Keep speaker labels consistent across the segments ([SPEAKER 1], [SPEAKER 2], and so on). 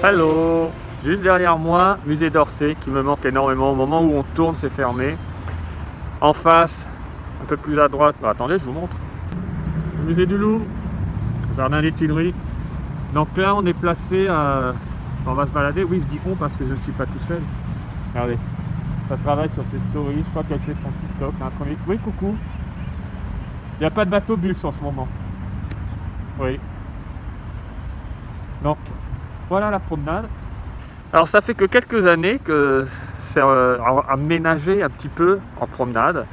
[SPEAKER 1] Hello! Juste derrière moi, musée d'Orsay qui me manque énormément. Au moment où on tourne, c'est fermé. En face, un peu plus à droite, attendez, je vous montre. Le musée du Louvre, jardin des Tuileries. Donc là, on est placé à... On va se balader. Oui, je dis on parce que je ne suis pas tout seul. Regardez, ça travaille sur ses stories. Je crois qu'elle fait son TikTok. Un premier... Oui, coucou. Il n'y a pas de bateau bus en ce moment. Oui. Donc, voilà la promenade. Alors ça fait que quelques années que c'est aménagé un petit peu en promenade.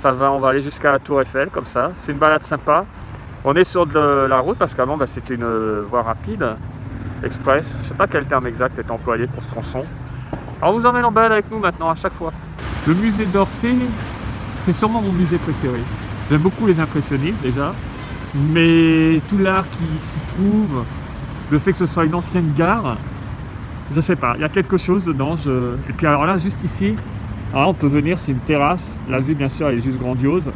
[SPEAKER 1] On va aller jusqu'à la Tour Eiffel comme ça. C'est une balade sympa. On est sur de la route parce qu'avant c'était une voie rapide, express. Je ne sais pas quel terme exact est employé pour ce tronçon. Alors on vous emmène en balade avec nous maintenant à chaque fois. Le musée d'Orsay, c'est sûrement mon musée préféré. J'aime beaucoup les impressionnistes déjà, mais tout l'art qui s'y trouve, le fait que ce soit une ancienne gare, je sais pas, il y a quelque chose dedans. Et puis alors là, juste ici, on peut venir, c'est une terrasse. La vue, bien sûr, elle est juste grandiose.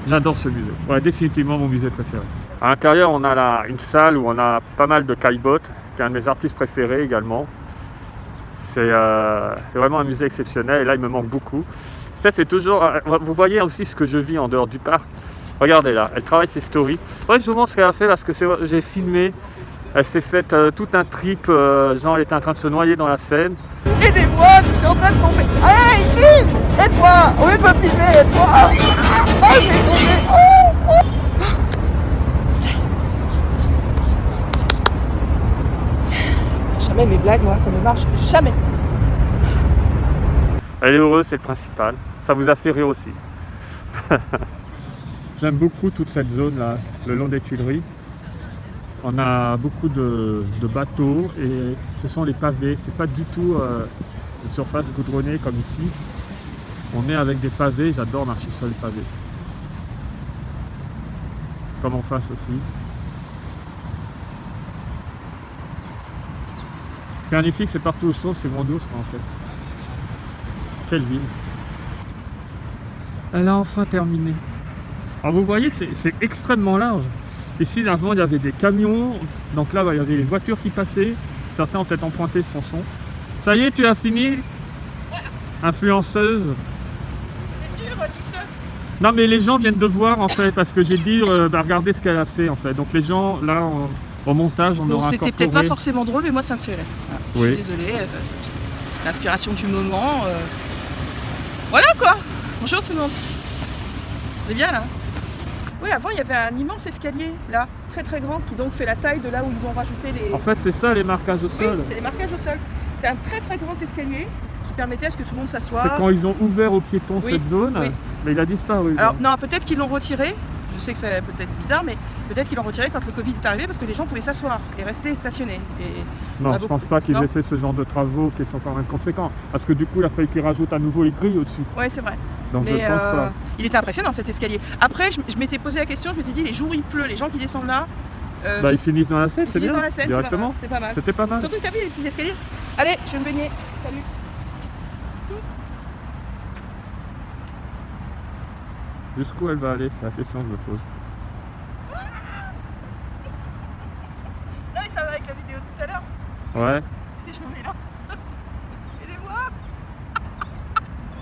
[SPEAKER 1] J'adore ce musée. Ouais, définitivement mon musée préféré. À l'intérieur, on a là une salle où on a pas mal de Caillebotte, qui est un de mes artistes préférés également. C'est vraiment un musée exceptionnel et là, il me manque beaucoup. Steph est toujours... Vous voyez aussi ce que je vis en dehors du parc. Regardez là, elle travaille ses stories. Ouais, je vous montre ce qu'elle a fait parce que j'ai filmé. Elle s'est faite tout un trip, genre elle était en train de se noyer dans la Seine.
[SPEAKER 2] Aidez-moi, je suis en train de tomber. Allez, ici, aide-moi. Au lieu de me filmer, aide-moi. Oh, je vais tomber. Jamais mes blagues, moi, ça ne marche jamais.
[SPEAKER 1] Elle est heureuse, c'est le principal. Ça vous a fait rire aussi. J'aime beaucoup toute cette zone là, le long des Tuileries. On a beaucoup de bateaux et ce sont les pavés. C'est pas du tout une surface goudronnée comme ici. On est avec des pavés. J'adore marcher sur les pavés. Comme en face aussi. Ce qui est magnifique, c'est partout où je tourne, c'est grandiose en fait. Quelle ville! Elle a enfin terminé. Alors vous voyez, c'est extrêmement large. Ici, avant, il y avait des camions. Donc là, il y avait des voitures qui passaient. Certains ont peut-être emprunté son son. Ça y est, tu as fini? Influenceuse.
[SPEAKER 2] C'est dur, TikTok.
[SPEAKER 1] Non, mais les gens viennent de voir, en fait, parce que j'ai dit, regardez ce qu'elle a fait, en fait. Donc les gens, là, au montage, on aura
[SPEAKER 2] C'était peut-être pas forcément drôle, mais moi, ça me fait rire. Voilà. Oui. Je suis désolée. L'inspiration du moment. Voilà, quoi. Bonjour, tout le monde. C'est bien, là. Oui, avant il y avait un immense escalier là, très très grand, qui donc fait la taille de là où ils ont rajouté les...
[SPEAKER 1] En fait, c'est ça les marquages au sol.
[SPEAKER 2] Oui, c'est les marquages au sol. C'est un très très grand escalier qui permettait à ce que tout le monde s'assoie.
[SPEAKER 1] C'est quand ils ont ouvert aux piétons cette zone, mais il a disparu.
[SPEAKER 2] Alors non, peut-être qu'ils l'ont retiré. Je sais que c'est peut-être bizarre, mais peut-être qu'ils l'ont retiré quand le Covid est arrivé parce que les gens pouvaient s'asseoir et rester stationnés.
[SPEAKER 1] Non, je pense pas qu'ils aient fait ce genre de travaux qui sont quand même conséquents. Parce que du coup, il a fallu qu'ils rajoutent à nouveau les grilles au-dessus.
[SPEAKER 2] Oui, c'est vrai.
[SPEAKER 1] Donc mais je pense pas.
[SPEAKER 2] Il était impressionnant cet escalier. Après, je m'étais posé la question, je m'étais dit, les jours où il pleut, les gens qui descendent là...
[SPEAKER 1] ils finissent dans la Seine, c'est bien.
[SPEAKER 2] Dans la Seine,
[SPEAKER 1] directement.
[SPEAKER 2] C'est pas mal.
[SPEAKER 1] C'était pas mal.
[SPEAKER 2] Surtout que t'as vu les petits escaliers. Allez, je vais me baigner. Salut.
[SPEAKER 1] Jusqu'où elle va aller, c'est la question que je me pose.
[SPEAKER 2] Non, mais ça va avec la vidéo tout à l'heure.
[SPEAKER 1] Ouais.
[SPEAKER 2] Si je m'en mets là. Aidez-moi.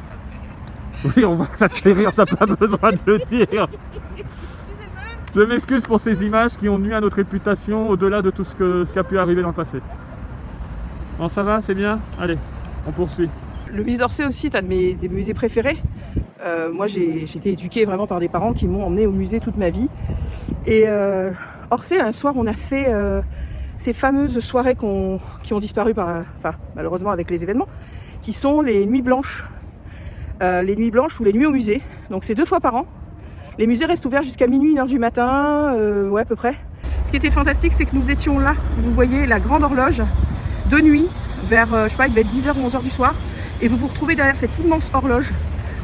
[SPEAKER 2] Ça me fait rire.
[SPEAKER 1] Oui, on voit que ça te fait rire, t'as pas besoin de le dire. Je m'excuse pour ces images qui ont nui à notre réputation au-delà de tout ce qui a pu arriver dans le passé. Bon, ça va, c'est bien? Allez, on poursuit.
[SPEAKER 2] Le musée d'Orsay aussi est un de mes musées préférés. Moi, j'ai été éduquée vraiment par des parents qui m'ont emmenée au musée toute ma vie. Et Orsay, un soir, on a fait ces fameuses soirées qui ont disparu malheureusement avec les événements, qui sont les nuits blanches. Les nuits blanches ou les nuits au musée. Donc c'est 2 fois par an. Les musées restent ouverts jusqu'à minuit, 1h du matin, ouais à peu près. Ce qui était fantastique, c'est que nous étions là, vous voyez la grande horloge, de nuit, vers, je sais pas, il devait être 10h ou 11h du soir, et vous vous retrouvez derrière cette immense horloge,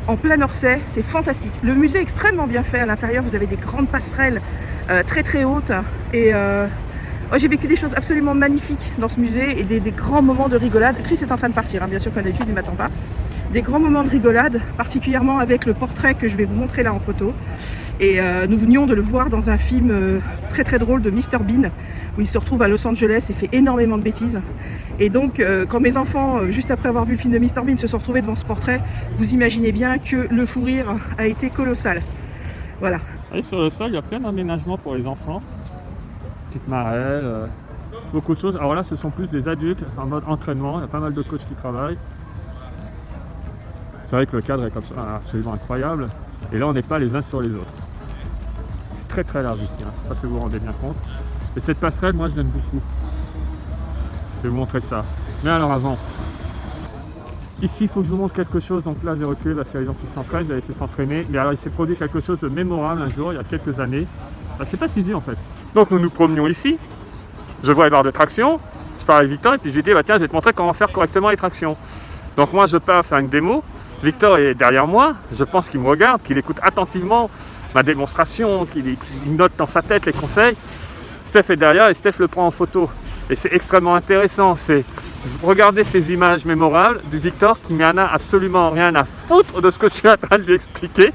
[SPEAKER 2] en plein Orsay, c'est fantastique. Le musée est extrêmement bien fait, à l'intérieur vous avez des grandes passerelles très très hautes, et j'ai vécu des choses absolument magnifiques dans ce musée, et des grands moments de rigolade. Chris est en train de partir, hein, bien sûr comme d'habitude, il ne m'attend pas. des grands moments de rigolade, particulièrement avec le portrait que je vais vous montrer là en photo. Et nous venions de le voir dans un film très très drôle de Mr Bean, où il se retrouve à Los Angeles et fait énormément de bêtises. Et donc quand mes enfants, juste après avoir vu le film de Mr Bean, se sont retrouvés devant ce portrait, vous imaginez bien que le fou rire a été colossal. Voilà.
[SPEAKER 1] Et sur le sol, il y a plein d'aménagements pour les enfants. Petite marelle, beaucoup de choses. Alors là, ce sont plus des adultes en mode entraînement. Il y a pas mal de coachs qui travaillent. C'est vrai que le cadre est comme ça, absolument incroyable. Et là, on n'est pas les uns sur les autres. C'est très très large ici, hein. Je ne sais pas si vous vous rendez bien compte. Et cette passerelle, moi, je l'aime beaucoup. Je vais vous montrer ça. Mais alors avant, ici, il faut que je vous montre quelque chose. Donc là, j'ai reculé parce qu'il y a des gens qui s'entraînent, j'ai laissé s'entraîner. Mais alors, il s'est produit quelque chose de mémorable un jour, il y a quelques années. Enfin, c'est pas si vieux en fait. Donc nous nous promenions ici. Je vois les barres de traction. Je parle avec Victor et puis j'ai dit, bah, tiens, je vais te montrer comment faire correctement les tractions. Donc moi, je pars faire une démo. Victor est derrière moi. Je pense qu'il me regarde, qu'il écoute attentivement ma démonstration, qu'il note dans sa tête les conseils. Steph est derrière et Steph le prend en photo. Et c'est extrêmement intéressant. C'est regarder ces images mémorables de Victor qui n'en a absolument rien à foutre de ce que tu es en train de lui expliquer.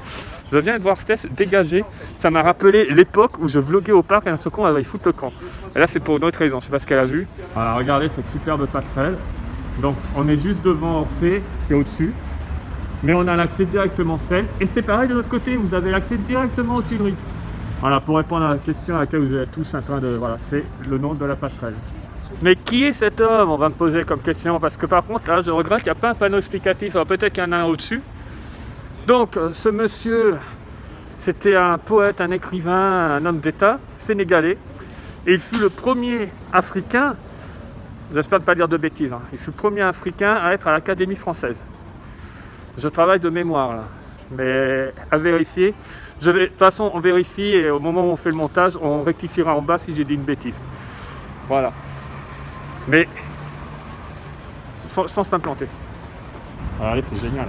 [SPEAKER 1] Je viens de voir Steph dégager. Ça m'a rappelé l'époque où je vloguais au parc et d'un seul coup on avait foutre le camp. Et là c'est pour une autre raison, je ne sais pas ce qu'elle a vu. Alors regardez cette superbe passerelle. Donc on est juste devant Orsay qui est au-dessus. Mais on a l'accès directement Seine. Et c'est pareil de l'autre côté, vous avez l'accès directement aux Tuileries. Voilà, pour répondre à la question à laquelle vous êtes tous en train de... Voilà, c'est le nom de la passerelle. Mais qui est cet homme? On va me poser comme question. Parce que par contre, là, je regrette qu'il n'y a pas un panneau explicatif. Alors peut-être qu'il y en a un au-dessus. Donc, ce monsieur, c'était un poète, un écrivain, un homme d'État sénégalais. Et il fut le premier Africain, j'espère ne pas dire de bêtises, hein, il fut le premier Africain à être à l'Académie française. Je travaille de mémoire là, mais à vérifier. De toute façon, on vérifie et au moment où on fait le montage, on rectifiera en bas si j'ai dit une bêtise. Voilà. Mais je pense t'implanter. Allez, c'est génial.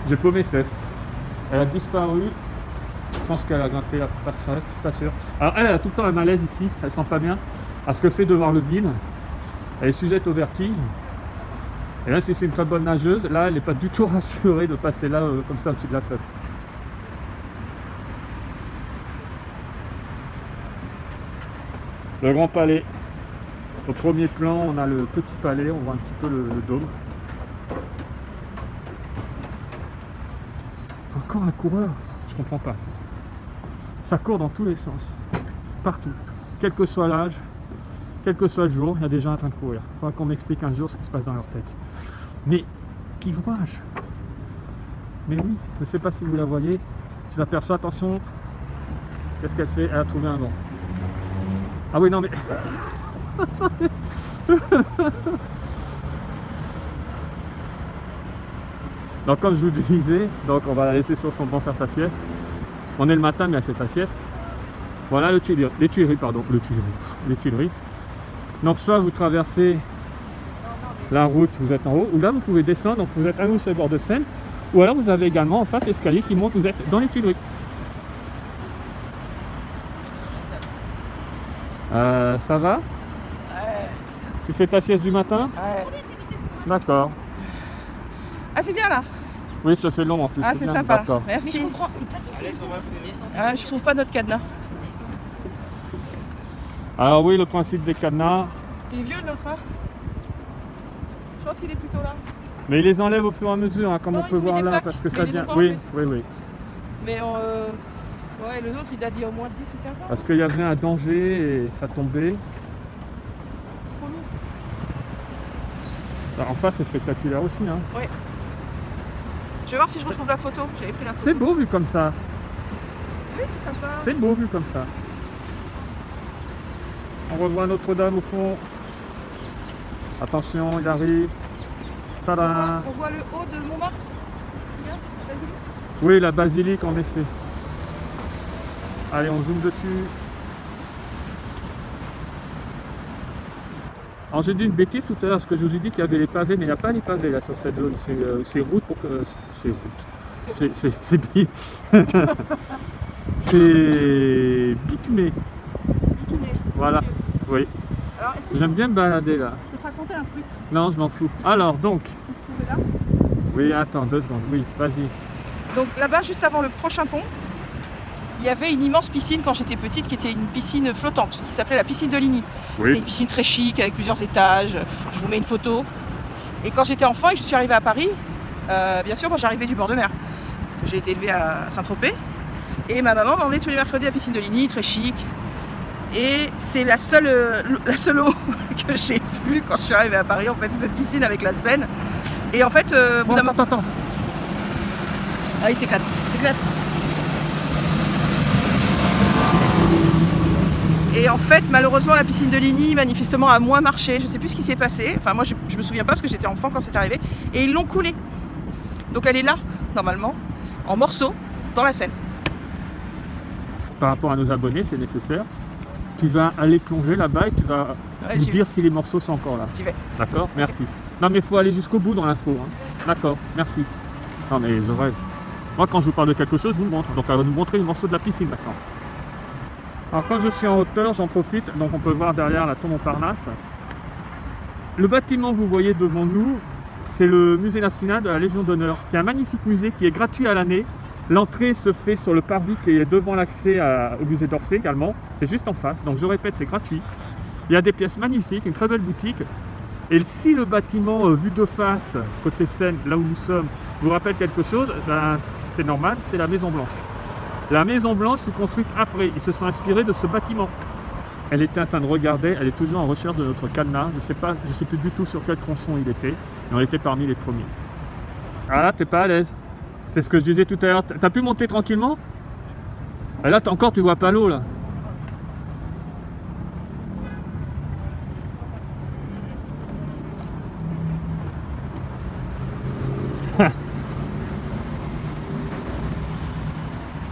[SPEAKER 1] J'ai paumé Steph. Elle a disparu. Je pense qu'elle a grimpé la passerelle, je suis pas sûr. Alors elle a tout le temps un malaise ici, elle sent pas bien. Parce que le fait de voir le vide, elle est sujette au vertige. Et là, si c'est une très bonne nageuse, là, elle n'est pas du tout rassurée de passer là, comme ça, au-dessus de la flotte. Le Grand Palais. Au premier plan, on a le petit palais, on voit un petit peu le dôme. Encore un coureur, je comprends pas ça. Ça court dans tous les sens, partout, quel que soit l'âge. Quel que soit le jour, il y a des gens en train de courir. Il faudra qu'on m'explique un jour ce qui se passe dans leur tête. Mais, qui courage! Mais oui, je ne sais pas si vous la voyez. Je l'aperçois, attention. Qu'est-ce qu'elle fait? Elle a trouvé un banc. Ah oui, non mais... Donc comme je vous disais, donc on va la laisser sur son banc faire sa sieste. On est le matin, mais elle fait sa sieste. Voilà les Tuileries. Donc soit vous traversez la route, vous êtes en haut, ou là vous pouvez descendre, donc vous êtes à nouveau sur le bord de Seine, ou alors vous avez également en face l'escalier qui monte, vous êtes dans les Tuileries. Ça va?
[SPEAKER 2] Ouais.
[SPEAKER 1] Tu fais ta sieste du matin?
[SPEAKER 2] Ouais.
[SPEAKER 1] D'accord.
[SPEAKER 2] Ah c'est bien là?
[SPEAKER 1] Oui, je te fais long en plus.
[SPEAKER 2] Ah c'est
[SPEAKER 1] bien.
[SPEAKER 2] sympa,
[SPEAKER 1] D'accord.
[SPEAKER 2] merci.
[SPEAKER 3] Mais je comprends, c'est pas si facile.
[SPEAKER 2] Ah, je trouve pas notre cadenas.
[SPEAKER 1] Alors oui, le principe des cadenas,
[SPEAKER 2] Il est vieux le nôtre, hein? Je pense qu'il est plutôt là.
[SPEAKER 1] mais ils les enlèvent au fur et à mesure, hein, comme
[SPEAKER 2] Non,
[SPEAKER 1] on peut
[SPEAKER 2] ils ont mis
[SPEAKER 1] voir
[SPEAKER 2] des
[SPEAKER 1] là,
[SPEAKER 2] plaques,
[SPEAKER 1] parce que
[SPEAKER 2] mais
[SPEAKER 1] ça
[SPEAKER 2] ils les ont
[SPEAKER 1] vient...
[SPEAKER 2] pas
[SPEAKER 1] Oui,
[SPEAKER 2] enlevés.
[SPEAKER 1] oui, oui.
[SPEAKER 2] Mais ouais, le nôtre il date d'il y a au moins 10 ou 15 ans.
[SPEAKER 1] Parce qu'il y avait un danger et ça tombait.
[SPEAKER 2] C'est trop lourd.
[SPEAKER 1] Alors, en face, c'est spectaculaire aussi. Hein.
[SPEAKER 2] Ouais. Je vais voir si je retrouve la photo. J'avais pris la photo.
[SPEAKER 1] C'est beau vu comme ça.
[SPEAKER 2] Oui, c'est sympa.
[SPEAKER 1] C'est beau vu comme ça. On revoit Notre-Dame au fond. Attention, il arrive. Tada!
[SPEAKER 2] On voit le haut de Montmartre. Regarde, la basilique.
[SPEAKER 1] Oui, la basilique en effet. Allez, on zoome dessus. Alors j'ai dit une bêtise tout à l'heure, parce que je vous ai dit qu'il y avait les pavés, mais il n'y a pas les pavés là sur cette zone. C'est route pour que... C'est route. C'est c'est bitumé.
[SPEAKER 2] Bituné.
[SPEAKER 1] Voilà, oui.
[SPEAKER 2] Alors Alors, est-ce que
[SPEAKER 1] J'aime bien me balader là.
[SPEAKER 2] je peux te raconter un truc?
[SPEAKER 1] Non, je m'en fous. Alors, donc.
[SPEAKER 2] On se trouvait là.
[SPEAKER 1] Oui, attends, 2 secondes. Oui, vas-y.
[SPEAKER 2] Donc là-bas, juste avant le prochain pont, il y avait une immense piscine quand j'étais petite qui était une piscine flottante qui s'appelait la piscine de Ligny. C'était une piscine très chic avec plusieurs étages. Je vous mets une photo. Et quand j'étais enfant et que je suis arrivée à Paris, bien sûr, moi j'arrivais du bord de mer parce que j'ai été élevée à Saint-Tropez. Et ma maman m'emmenait tous les mercredis à la piscine de Ligny, très chic. Et c'est la seule eau que j'ai vue quand je suis arrivée à Paris, en fait, c'est cette piscine avec la Seine. Et en fait,
[SPEAKER 1] Attends.
[SPEAKER 2] Ah, il s'éclate. Et en fait, malheureusement, la piscine de Ligny, manifestement, a moins marché. Je sais plus ce qui s'est passé. Enfin, moi, je me souviens pas parce que j'étais enfant quand c'est arrivé. Et ils l'ont coulée. Donc, elle est là, normalement, en morceaux, dans la Seine.
[SPEAKER 1] Par rapport à nos abonnés, c'est nécessaire. Tu vas aller plonger là-bas et tu vas nous dire si les morceaux sont encore là.
[SPEAKER 2] J'y vais.
[SPEAKER 1] D'accord? Merci. Non, mais il faut aller jusqu'au bout dans l'info. Hein. D'accord, merci. Non, mais je rêve. Moi, quand je vous parle de quelque chose, je vous le montre. Donc, elle va nous montrer les morceaux de la piscine maintenant. Alors, quand je suis en hauteur, j'en profite. Donc, on peut voir derrière la tour Montparnasse. Le bâtiment que vous voyez devant nous, c'est le musée national de la Légion d'honneur, qui est un magnifique musée qui est gratuit à l'année. L'entrée se fait sur le parvis qui est devant l'accès au musée d'Orsay également. C'est juste en face. Donc, je répète, c'est gratuit. Il y a des pièces magnifiques, une très belle boutique. Et si le bâtiment vu de face, côté Seine, là où nous sommes, vous rappelle quelque chose, ben, c'est normal, c'est la Maison Blanche. La Maison Blanche fut construite après. Ils se sont inspirés de ce bâtiment. Elle était en train de regarder, elle est toujours en recherche de notre cadenas. Je ne sais plus du tout sur quel tronçon il était, mais on était parmi les premiers. Ah là, t'es pas à l'aise. C'est ce que je disais tout à l'heure. T'as pu monter tranquillement? Et là, encore, tu vois pas l'eau là.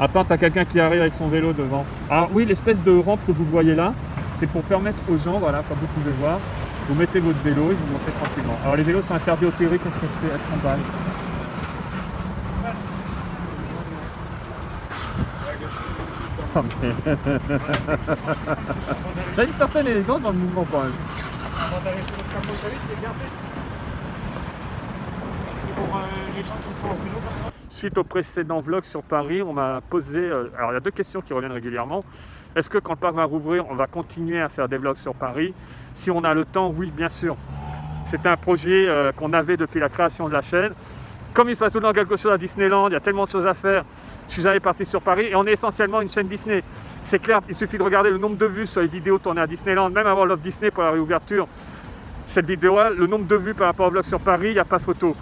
[SPEAKER 1] Attends, t'as quelqu'un qui arrive avec son vélo devant. Ah oui, l'espèce de rampe que vous voyez là, c'est pour permettre aux gens, voilà, comme vous pouvez voir, vous mettez votre vélo et vous montez tranquillement. Alors les vélos sont interdits aux théories, qu'est-ce qu'elle fait? Elle s'emballe. Oh, mais... T'as une certaine élégance dans le mouvement quand même.
[SPEAKER 3] Avant d'aller sur le capot de c'est bien fait. C'est pour les gens qui font en vélo par exemple.
[SPEAKER 1] Suite au précédent vlog sur Paris, on m'a posé... alors il y a 2 questions qui reviennent régulièrement. Est-ce que quand le parc va rouvrir, on va continuer à faire des vlogs sur Paris? Si on a le temps, oui, bien sûr. C'est un projet qu'on avait depuis la création de la chaîne. Comme il se passe tout le temps quelque chose à Disneyland, il y a tellement de choses à faire. Je suis jamais parti sur Paris et on est essentiellement une chaîne Disney. C'est clair, il suffit de regarder le nombre de vues sur les vidéos tournées à Disneyland, même avant Love Disney pour la réouverture. Cette vidéo-là, le nombre de vues par rapport au vlog sur Paris, il n'y a pas photo.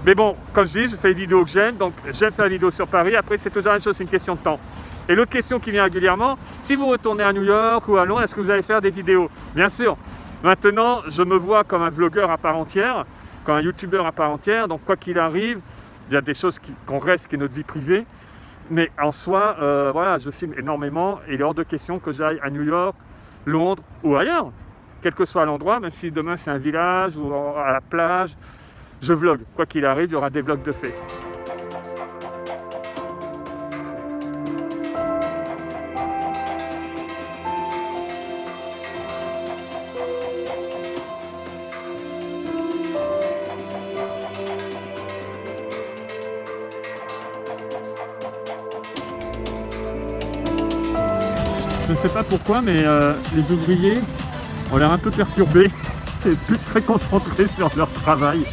[SPEAKER 1] Mais bon, comme je dis, je fais des vidéos que j'aime, donc j'aime faire des vidéos sur Paris. Après, c'est toujours la même chose, c'est une question de temps. Et l'autre question qui vient régulièrement, si vous retournez à New York ou à Londres, est-ce que vous allez faire des vidéos? Bien sûr. Maintenant, je me vois comme un vlogueur à part entière, comme un youtubeur à part entière. Donc, quoi qu'il arrive, il y a des choses qu'on reste, qui est notre vie privée. Mais en soi, voilà, je filme énormément et il est hors de question que j'aille à New York, Londres ou ailleurs. Quel que soit l'endroit, même si demain c'est un village ou à la plage, je vlog. Quoi qu'il arrive, il y aura des vlogs de fait. Je ne sais pas pourquoi, mais les ouvriers ont l'air un peu perturbés et plus très concentrés sur leur travail.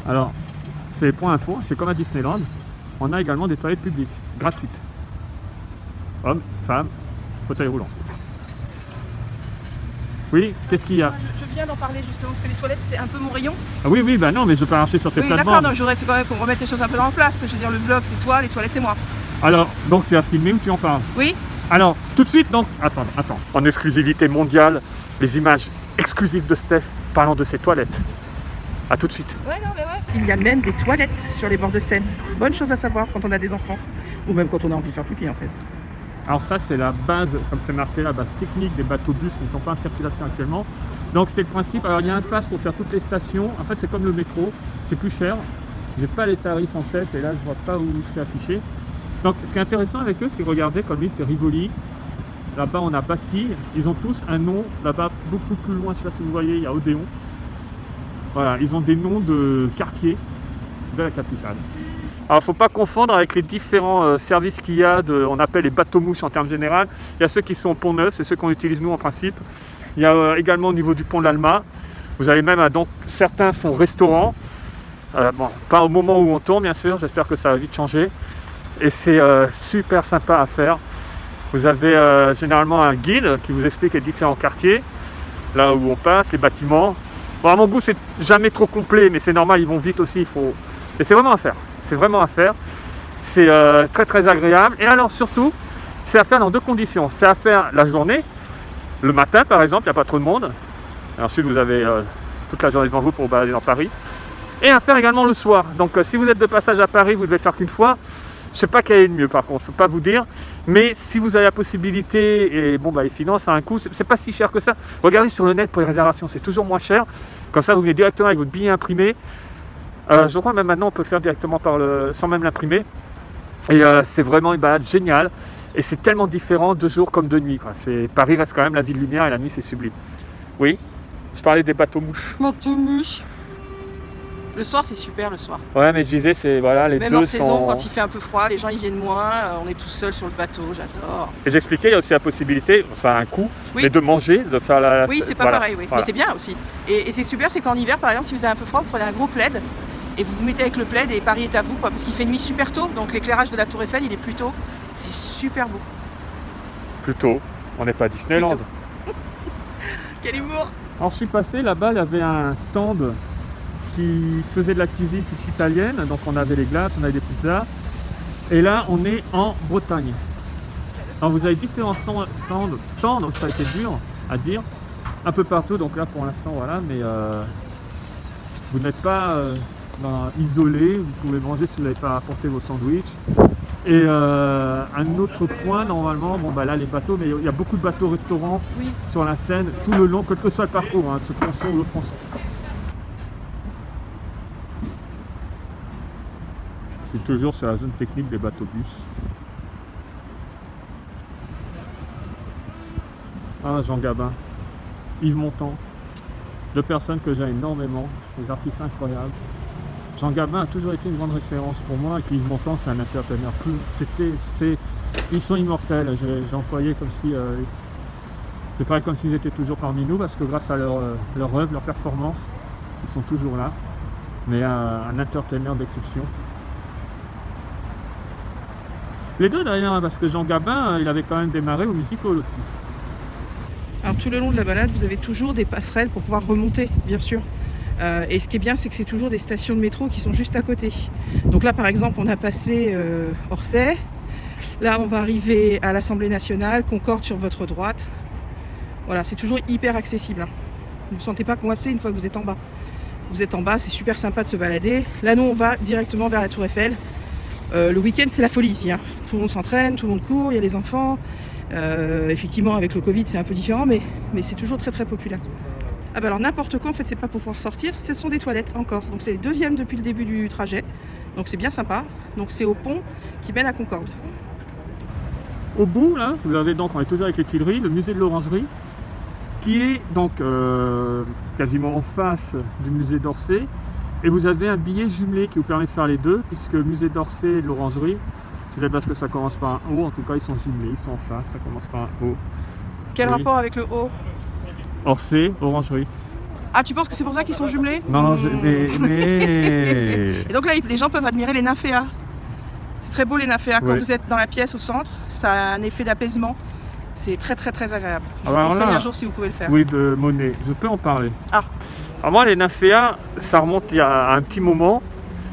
[SPEAKER 1] Alors, c'est point info, c'est comme à Disneyland, on a également des toilettes publiques, gratuites. Hommes, femmes, fauteuil roulant. Oui, qu'est-ce qu'il y a?
[SPEAKER 2] Je viens d'en parler justement parce que les toilettes c'est un peu mon rayon.
[SPEAKER 1] Ah oui, oui, bah non, mais je peux arracher sur tes
[SPEAKER 2] Oui,
[SPEAKER 1] plates-bandes.
[SPEAKER 2] d'accord, donc je voudrais quand même qu'on remette les choses un peu en place. Je veux dire, le vlog c'est toi, les toilettes c'est moi.
[SPEAKER 1] Alors, donc tu as filmé ou tu en parles?
[SPEAKER 2] Oui.
[SPEAKER 1] Alors, tout de suite, donc, attends. En exclusivité mondiale, les images exclusives de Steph parlant de ses toilettes. A tout de suite.
[SPEAKER 2] Ouais, non, mais ouais. Il y a même des toilettes sur les bords de Seine. Bonne chose à savoir quand on a des enfants. Ou même quand on a envie de faire pipi en fait.
[SPEAKER 1] Alors ça, c'est la base, comme c'est marqué, la base technique des bateaux-bus qui ne sont pas en circulation actuellement. Donc c'est le principe. Alors il y a un pass pour faire toutes les stations. En fait, c'est comme le métro, c'est plus cher. J'ai pas les tarifs en tête et là, je vois pas où c'est affiché. Donc ce qui est intéressant avec eux, c'est regardez comme lui c'est Rivoli. Là-bas on a Bastille. Ils ont tous un nom. Là-bas beaucoup plus loin, je ne sais pas si vous voyez, il y a Odéon. Voilà, ils ont des noms de quartiers de la capitale. Alors il ne faut pas confondre avec les différents services qu'il y a, on appelle les bateaux-mouches en termes généraux. Il y a ceux qui sont au Pont Neuf, c'est ceux qu'on utilise nous en principe. Il y a également au niveau du pont de l'Alma. Vous avez même, donc certains font restaurant. Bon, pas au moment où on tourne bien sûr, j'espère que ça va vite changer. Et c'est super sympa à faire. Vous avez généralement un guide qui vous explique les différents quartiers, là où on passe, les bâtiments. Bon, à mon goût, c'est jamais trop complet, mais c'est normal, ils vont vite aussi. Et c'est vraiment à faire. C'est vraiment à faire. C'est très très agréable. Et alors surtout, c'est à faire dans deux conditions. C'est à faire la journée, le matin par exemple, il n'y a pas trop de monde. Et ensuite, vous avez toute la journée devant vous pour vous balader dans Paris. Et à faire également le soir. Donc si vous êtes de passage à Paris, vous devez faire qu'une fois. Je ne sais pas quel est le mieux par contre, je ne peux pas vous dire. Mais si vous avez la possibilité, et bon les finances, ça a un coût, c'est pas si cher que ça. Regardez sur le net pour les réservations, c'est toujours moins cher. Comme ça, vous venez directement avec votre billet imprimé. Je crois même maintenant on peut le faire directement sans même l'imprimer. Et c'est vraiment une balade géniale. Et c'est tellement différent de jour comme de nuit. Paris reste quand même la ville lumière et la nuit c'est sublime. Oui, je parlais des bateaux-mouches.
[SPEAKER 2] Bateaux-mouches. Le soir, c'est super le soir.
[SPEAKER 1] Ouais, mais je disais, c'est voilà, les
[SPEAKER 2] Même
[SPEAKER 1] deux
[SPEAKER 2] en saison,
[SPEAKER 1] sont...
[SPEAKER 2] quand il fait un peu froid, les gens ils viennent moins, on est tous seuls sur le bateau, j'adore.
[SPEAKER 1] Et j'expliquais, il y a aussi la possibilité, ça a un coût,
[SPEAKER 2] Oui.
[SPEAKER 1] mais de manger, de faire la...
[SPEAKER 2] Oui, c'est pas
[SPEAKER 1] voilà.
[SPEAKER 2] pareil, oui.
[SPEAKER 1] Voilà.
[SPEAKER 2] Mais c'est bien aussi. Et c'est super, c'est qu'en hiver, par exemple, si vous avez un peu froid, vous prenez un gros plaid et vous vous mettez avec le plaid et Paris est à vous, quoi, parce qu'il fait nuit super tôt, donc l'éclairage de la Tour Eiffel, il est plus tôt. C'est super beau.
[SPEAKER 1] Plutôt, on n'est pas à Disneyland.
[SPEAKER 2] Quel humour!
[SPEAKER 1] Alors je suis passé, là-bas, il y avait un stand qui faisait de la cuisine toute italienne, donc on avait les glaces, on avait des pizzas. Et là, on est en Bretagne. Alors vous avez différents stands, ça a été dur à dire, un peu partout, donc là pour l'instant, voilà, mais vous n'êtes pas isolé, vous pouvez manger si vous n'avez pas apporté vos sandwichs. Et un autre point, normalement, là les bateaux, mais il y a beaucoup de bateaux-restaurants sur la Seine, tout le long, quel que soit le parcours, ce tronçon ou l'autre tronçon. Je suis toujours sur la zone technique des bateaux-bus. Ah, Jean Gabin, Yves Montand, deux personnes que j'aime énormément, des artistes incroyables. Jean Gabin a toujours été une grande référence pour moi, et puis Yves Montand, c'est un entrepreneur. Ils sont immortels. J'ai employé comme si... c'est pareil comme s'ils étaient toujours parmi nous, parce que grâce à leur œuvre, leur performance, ils sont toujours là. Mais un entertainer d'exception. Les deux d'ailleurs, parce que Jean Gabin, il avait quand même démarré au musical aussi.
[SPEAKER 2] Alors tout le long de la balade, vous avez toujours des passerelles pour pouvoir remonter, bien sûr. Et ce qui est bien, c'est que c'est toujours des stations de métro qui sont juste à côté. Donc là, par exemple, on a passé Orsay. Là, on va arriver à l'Assemblée nationale, Concorde sur votre droite. Voilà, c'est toujours hyper accessible. Hein. Vous ne vous sentez pas coincé une fois que vous êtes en bas. Vous êtes en bas, c'est super sympa de se balader. Là, nous, on va directement vers la Tour Eiffel. Le week-end, c'est la folie ici. Hein. Tout le monde s'entraîne, tout le monde court, il y a les enfants. Effectivement, avec le Covid, c'est un peu différent, mais c'est toujours très très populaire. Ah bah alors n'importe quoi, en fait, c'est pas pour pouvoir sortir, ce sont des toilettes encore. Donc c'est les deuxièmes depuis le début du trajet. Donc c'est bien sympa. Donc c'est au pont qui mène à Concorde.
[SPEAKER 1] Au bout, là, vous avez donc, on est toujours avec les Tuileries, le musée de l'Orangerie, qui est donc quasiment en face du musée d'Orsay. Et vous avez un billet jumelé qui vous permet de faire les deux, puisque le musée d'Orsay et de l'Orangerie, c'est peut-être parce que ça commence par un O, en tout cas ils sont jumelés, ils sont en face, ça commence par un O.
[SPEAKER 2] Quel rapport avec le O?
[SPEAKER 1] Orsay, Orangerie.
[SPEAKER 2] Ah, tu penses que c'est pour ça qu'ils sont jumelés?
[SPEAKER 1] Non, mais...
[SPEAKER 2] Et donc là, les gens peuvent admirer les nymphéas. C'est très beau les nymphéas. Quand vous êtes dans la pièce au centre, ça a un effet d'apaisement. C'est très très très agréable. Je vous conseille un jour si vous pouvez le faire.
[SPEAKER 1] Oui, de Monet. Je peux en parler.
[SPEAKER 2] Ah.
[SPEAKER 1] Alors moi, les nymphéas, ça remonte il y a un petit moment.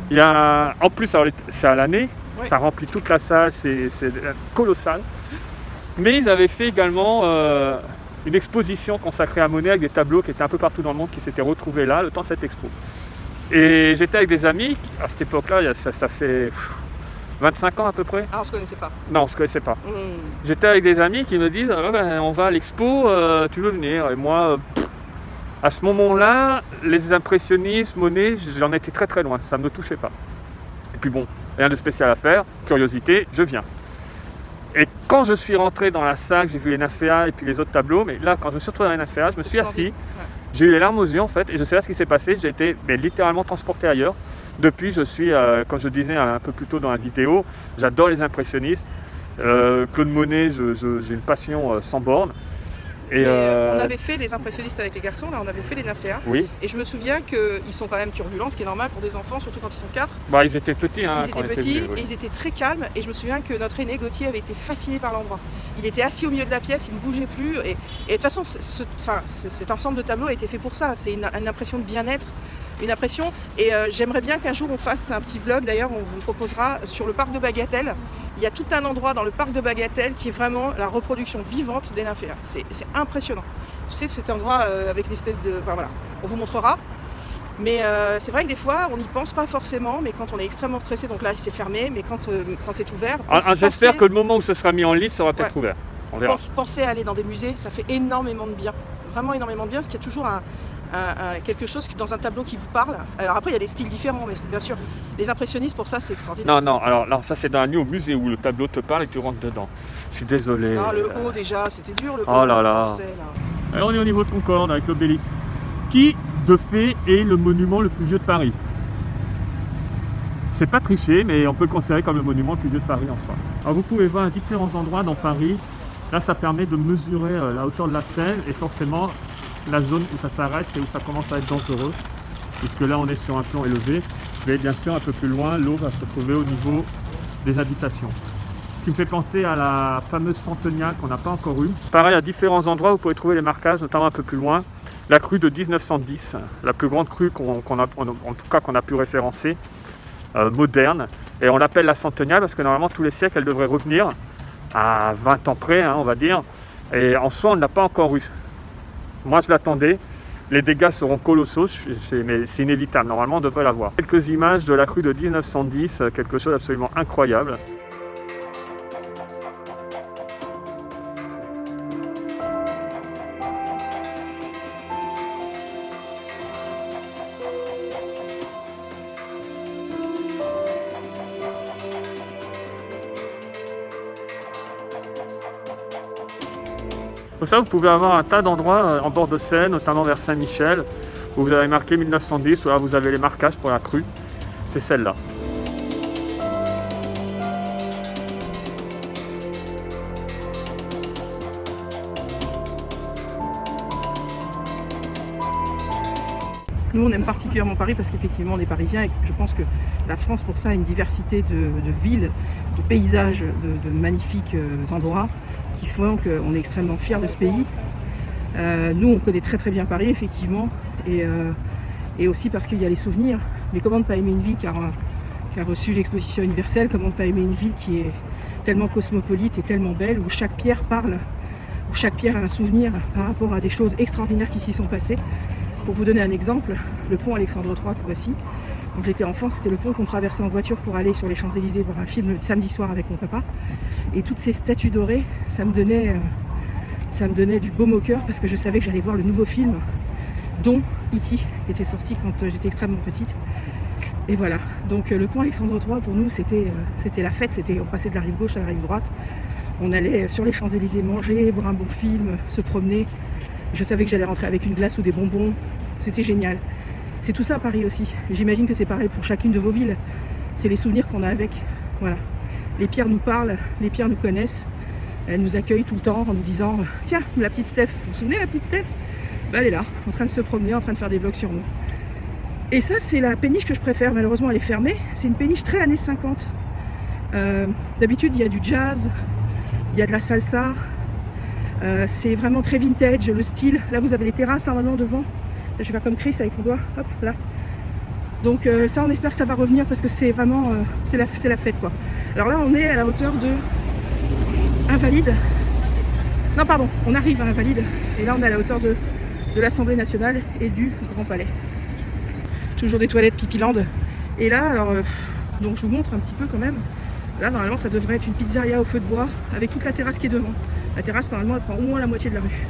[SPEAKER 1] Il y a... En plus, c'est à l'année. Oui. Ça remplit toute la salle. C'est colossal. Mais ils avaient fait également une exposition consacrée à Monet avec des tableaux qui étaient un peu partout dans le monde qui s'étaient retrouvés là, le temps de cette expo. Et j'étais avec des amis, à cette époque-là, ça fait 25 ans à peu près.
[SPEAKER 2] Ah, on se connaissait pas?
[SPEAKER 1] Non, on se connaissait pas. J'étais avec des amis qui me disent on va à l'expo, tu veux venir? Et moi, à ce moment-là, les impressionnistes, Monet, j'en étais très très loin, ça ne me touchait pas. Et puis bon, rien de spécial à faire, curiosité, je viens. Et quand je suis rentré dans la salle, j'ai vu les nymphéas et puis les autres tableaux, mais là, quand je me suis retrouvé dans les nymphéas, je me suis assis, j'ai eu les larmes aux yeux en fait, et je sais pas ce qui s'est passé, j'ai été littéralement transporté ailleurs. Depuis, je suis, comme je disais un peu plus tôt dans la vidéo, j'adore les impressionnistes. Claude Monet, j'ai une passion sans borne.
[SPEAKER 2] Et on avait fait les impressionnistes avec les garçons, là on avait fait les nymphéas.
[SPEAKER 1] Oui.
[SPEAKER 2] Et je me souviens qu'ils sont quand même turbulents, ce qui est normal pour des enfants, surtout quand ils sont 4.
[SPEAKER 1] Bah, ils étaient petits.
[SPEAKER 2] Ils étaient petits et ils étaient très calmes. Et je me souviens que notre aîné Gauthier avait été fasciné par l'endroit. Il était assis au milieu de la pièce, il ne bougeait plus. Et de toute façon, cet ensemble de tableaux a été fait pour ça. C'est une impression de bien-être. Une impression, et j'aimerais bien qu'un jour on fasse un petit vlog, d'ailleurs on vous le proposera, sur le parc de Bagatelle. Il y a tout un endroit dans le parc de Bagatelle qui est vraiment la reproduction vivante des nymphéas. C'est impressionnant. Tu sais, cet endroit avec une espèce de... Enfin voilà, on vous montrera. Mais c'est vrai que des fois on n'y pense pas forcément, mais quand on est extrêmement stressé, donc là c'est fermé, mais quand c'est ouvert...
[SPEAKER 1] J'espère que le moment où ce sera mis en ligne sera peut-être ouvert. On verra.
[SPEAKER 2] Pensez à aller dans des musées, ça fait énormément de bien. Vraiment énormément de bien, parce qu'il y a toujours quelque chose dans un tableau qui vous parle. Alors après il y a des styles différents, mais bien sûr les impressionnistes pour ça c'est extraordinaire.
[SPEAKER 1] Non, alors ça c'est dans la nuit au musée où le tableau te parle et tu rentres dedans. Je suis désolé.
[SPEAKER 2] Non, le haut déjà c'était dur, le haut.
[SPEAKER 1] Oh là là. Alors on est au niveau de Concorde avec l'obélisque. Qui de fait est le monument le plus vieux de Paris? C'est pas triché, mais on peut le considérer comme le monument le plus vieux de Paris en soi. Alors vous pouvez voir à différents endroits dans Paris. Là ça permet de mesurer la hauteur de la Seine et forcément la zone où ça s'arrête, c'est où ça commence à être dangereux, puisque là on est sur un plan élevé, mais bien sûr un peu plus loin, l'eau va se retrouver au niveau des habitations. Ce qui me fait penser à la fameuse Centeniale qu'on n'a pas encore eue. Pareil, à différents endroits, vous pouvez trouver les marquages, notamment un peu plus loin. La crue de 1910, la plus grande crue qu'on a pu référencer, moderne, et on l'appelle la Centeniale parce que normalement tous les siècles elle devrait revenir à 20 ans près, on va dire, et en soi on ne l'a pas encore eu. Moi je l'attendais, les dégâts seront colossaux, mais c'est inévitable, normalement on devrait l'avoir. Quelques images de la crue de 1910, quelque chose d'absolument incroyable. Pour ça, vous pouvez avoir un tas d'endroits en bord de Seine, notamment vers Saint-Michel, où vous avez marqué 1910, où là vous avez les marquages pour la crue. C'est celle-là.
[SPEAKER 2] Nous, on aime particulièrement Paris parce qu'effectivement, on est parisiens et je pense que la France, pour ça, a une diversité de villes, de paysages, de magnifiques endroits qui font qu'on est extrêmement fiers de ce pays. Nous, on connaît très très bien Paris, effectivement, et aussi parce qu'il y a les souvenirs. Mais comment ne pas aimer une ville qui a reçu l'exposition universelle? Comment ne pas aimer une ville qui est tellement cosmopolite et tellement belle, où chaque pierre parle, où chaque pierre a un souvenir par rapport à des choses extraordinaires qui s'y sont passées. Pour vous donner un exemple, le pont Alexandre III, voici. Quand j'étais enfant, c'était le pont qu'on traversait en voiture pour aller sur les Champs-Élysées voir un film le samedi soir avec mon papa. Et toutes ces statues dorées, ça me donnait du baume au cœur parce que je savais que j'allais voir le nouveau film, dont E.T., qui était sorti quand j'étais extrêmement petite. Et voilà, donc le pont Alexandre III, pour nous, c'était la fête. On passait de la rive gauche à la rive droite. On allait sur les Champs-Élysées manger, voir un bon film, se promener. Je savais que j'allais rentrer avec une glace ou des bonbons. C'était génial. C'est tout ça à Paris aussi. J'imagine que c'est pareil pour chacune de vos villes. C'est les souvenirs qu'on a avec. Voilà. Les pierres nous parlent, les pierres nous connaissent. Elles nous accueillent tout le temps en nous disant « Tiens, la petite Steph, vous vous souvenez la petite Steph ?» Elle est là, en train de se promener, en train de faire des vlogs sur nous. Et ça, c'est la péniche que je préfère. Malheureusement, elle est fermée. C'est une péniche très années 50. D'habitude, il y a du jazz, il y a de la salsa. C'est vraiment très vintage, le style. Là, vous avez les terrasses normalement devant. Là, je vais faire comme Chris avec mon doigt. Hop, là. Donc ça, on espère que ça va revenir parce que c'est vraiment... c'est la fête, quoi. Alors là, on est à la hauteur de Invalides. Non, pardon, on arrive à Invalides. Et là, on est à la hauteur de l'Assemblée nationale et du Grand Palais. Toujours des toilettes Pipiland. Et là, alors... donc, je vous montre un petit peu quand même. Là, normalement, ça devrait être une pizzeria au feu de bois avec toute la terrasse qui est devant. La terrasse, normalement, elle prend au moins la moitié de la rue.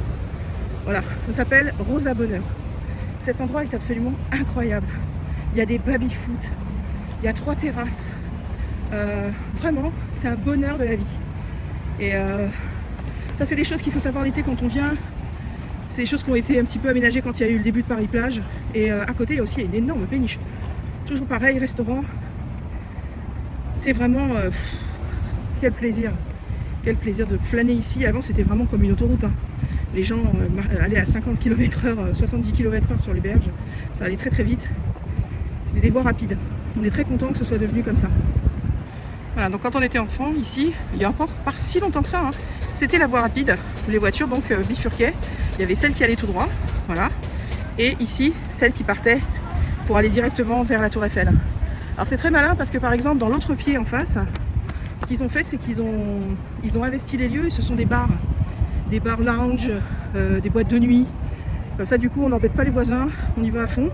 [SPEAKER 2] Voilà, ça s'appelle Rosa Bonheur. Cet endroit est absolument incroyable. Il y a des baby-foot, il y a 3 terrasses. Vraiment, c'est un bonheur de la vie. Et ça, c'est des choses qu'il faut savoir l'été quand on vient. C'est des choses qui ont été un petit peu aménagées quand il y a eu le début de Paris-Plage. Et à côté, il y a aussi une énorme péniche. Toujours pareil, restaurant. C'est vraiment... quel plaisir. Quel plaisir de flâner ici. Avant, c'était vraiment comme une autoroute. Hein. Les gens allaient à 50 km/h, 70 km/h sur les berges. Ça allait très très vite. C'était des voies rapides. On est très content que ce soit devenu comme ça. Voilà, donc quand on était enfant, ici, il y a encore pas si longtemps que ça, hein, c'était la voie rapide. Les voitures donc bifurquaient. Il y avait celle qui allait tout droit, voilà. Et ici, celle qui partait pour aller directement vers la Tour Eiffel. Alors c'est très malin parce que par exemple, dans l'autre pied en face, ce qu'ils ont fait, c'est qu'ils ont investi les lieux et ce sont des bars lounge, des boîtes de nuit. Comme ça, du coup, on n'embête pas les voisins, on y va à fond.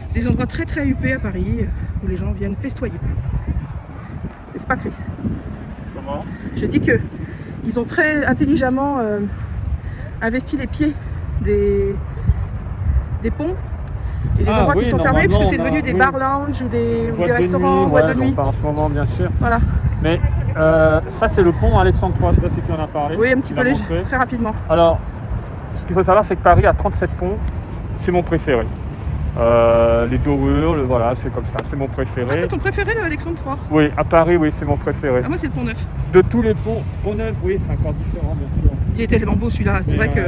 [SPEAKER 2] C'est des endroits très très huppés à Paris où les gens viennent festoyer. N'est-ce pas, Chris?
[SPEAKER 1] Comment?
[SPEAKER 2] Je dis que ils ont très intelligemment investi les pieds des ponts et des endroits qui sont fermés parce que c'est devenu des bars lounge ou des restaurants, boîtes de nuit.
[SPEAKER 1] En ce moment, bien sûr.
[SPEAKER 2] Voilà.
[SPEAKER 1] Mais ça, c'est le pont Alexandre III. Je ne sais pas si tu en as parlé.
[SPEAKER 2] Oui, un petit peu léger, très rapidement.
[SPEAKER 1] Alors, ce qu'il faut savoir, c'est que Paris a 37 ponts. C'est mon préféré. Les dorures, voilà, c'est comme ça, c'est mon préféré.
[SPEAKER 2] Ah, c'est ton préféré, le Alexandre III?
[SPEAKER 1] Oui, à Paris, oui, c'est mon préféré.
[SPEAKER 2] Ah, moi, c'est le Pont Neuf.
[SPEAKER 1] De tous les ponts, Pont Neuf, oui, c'est encore différent, bien sûr.
[SPEAKER 2] Il est tellement beau celui-là, c'est vrai que...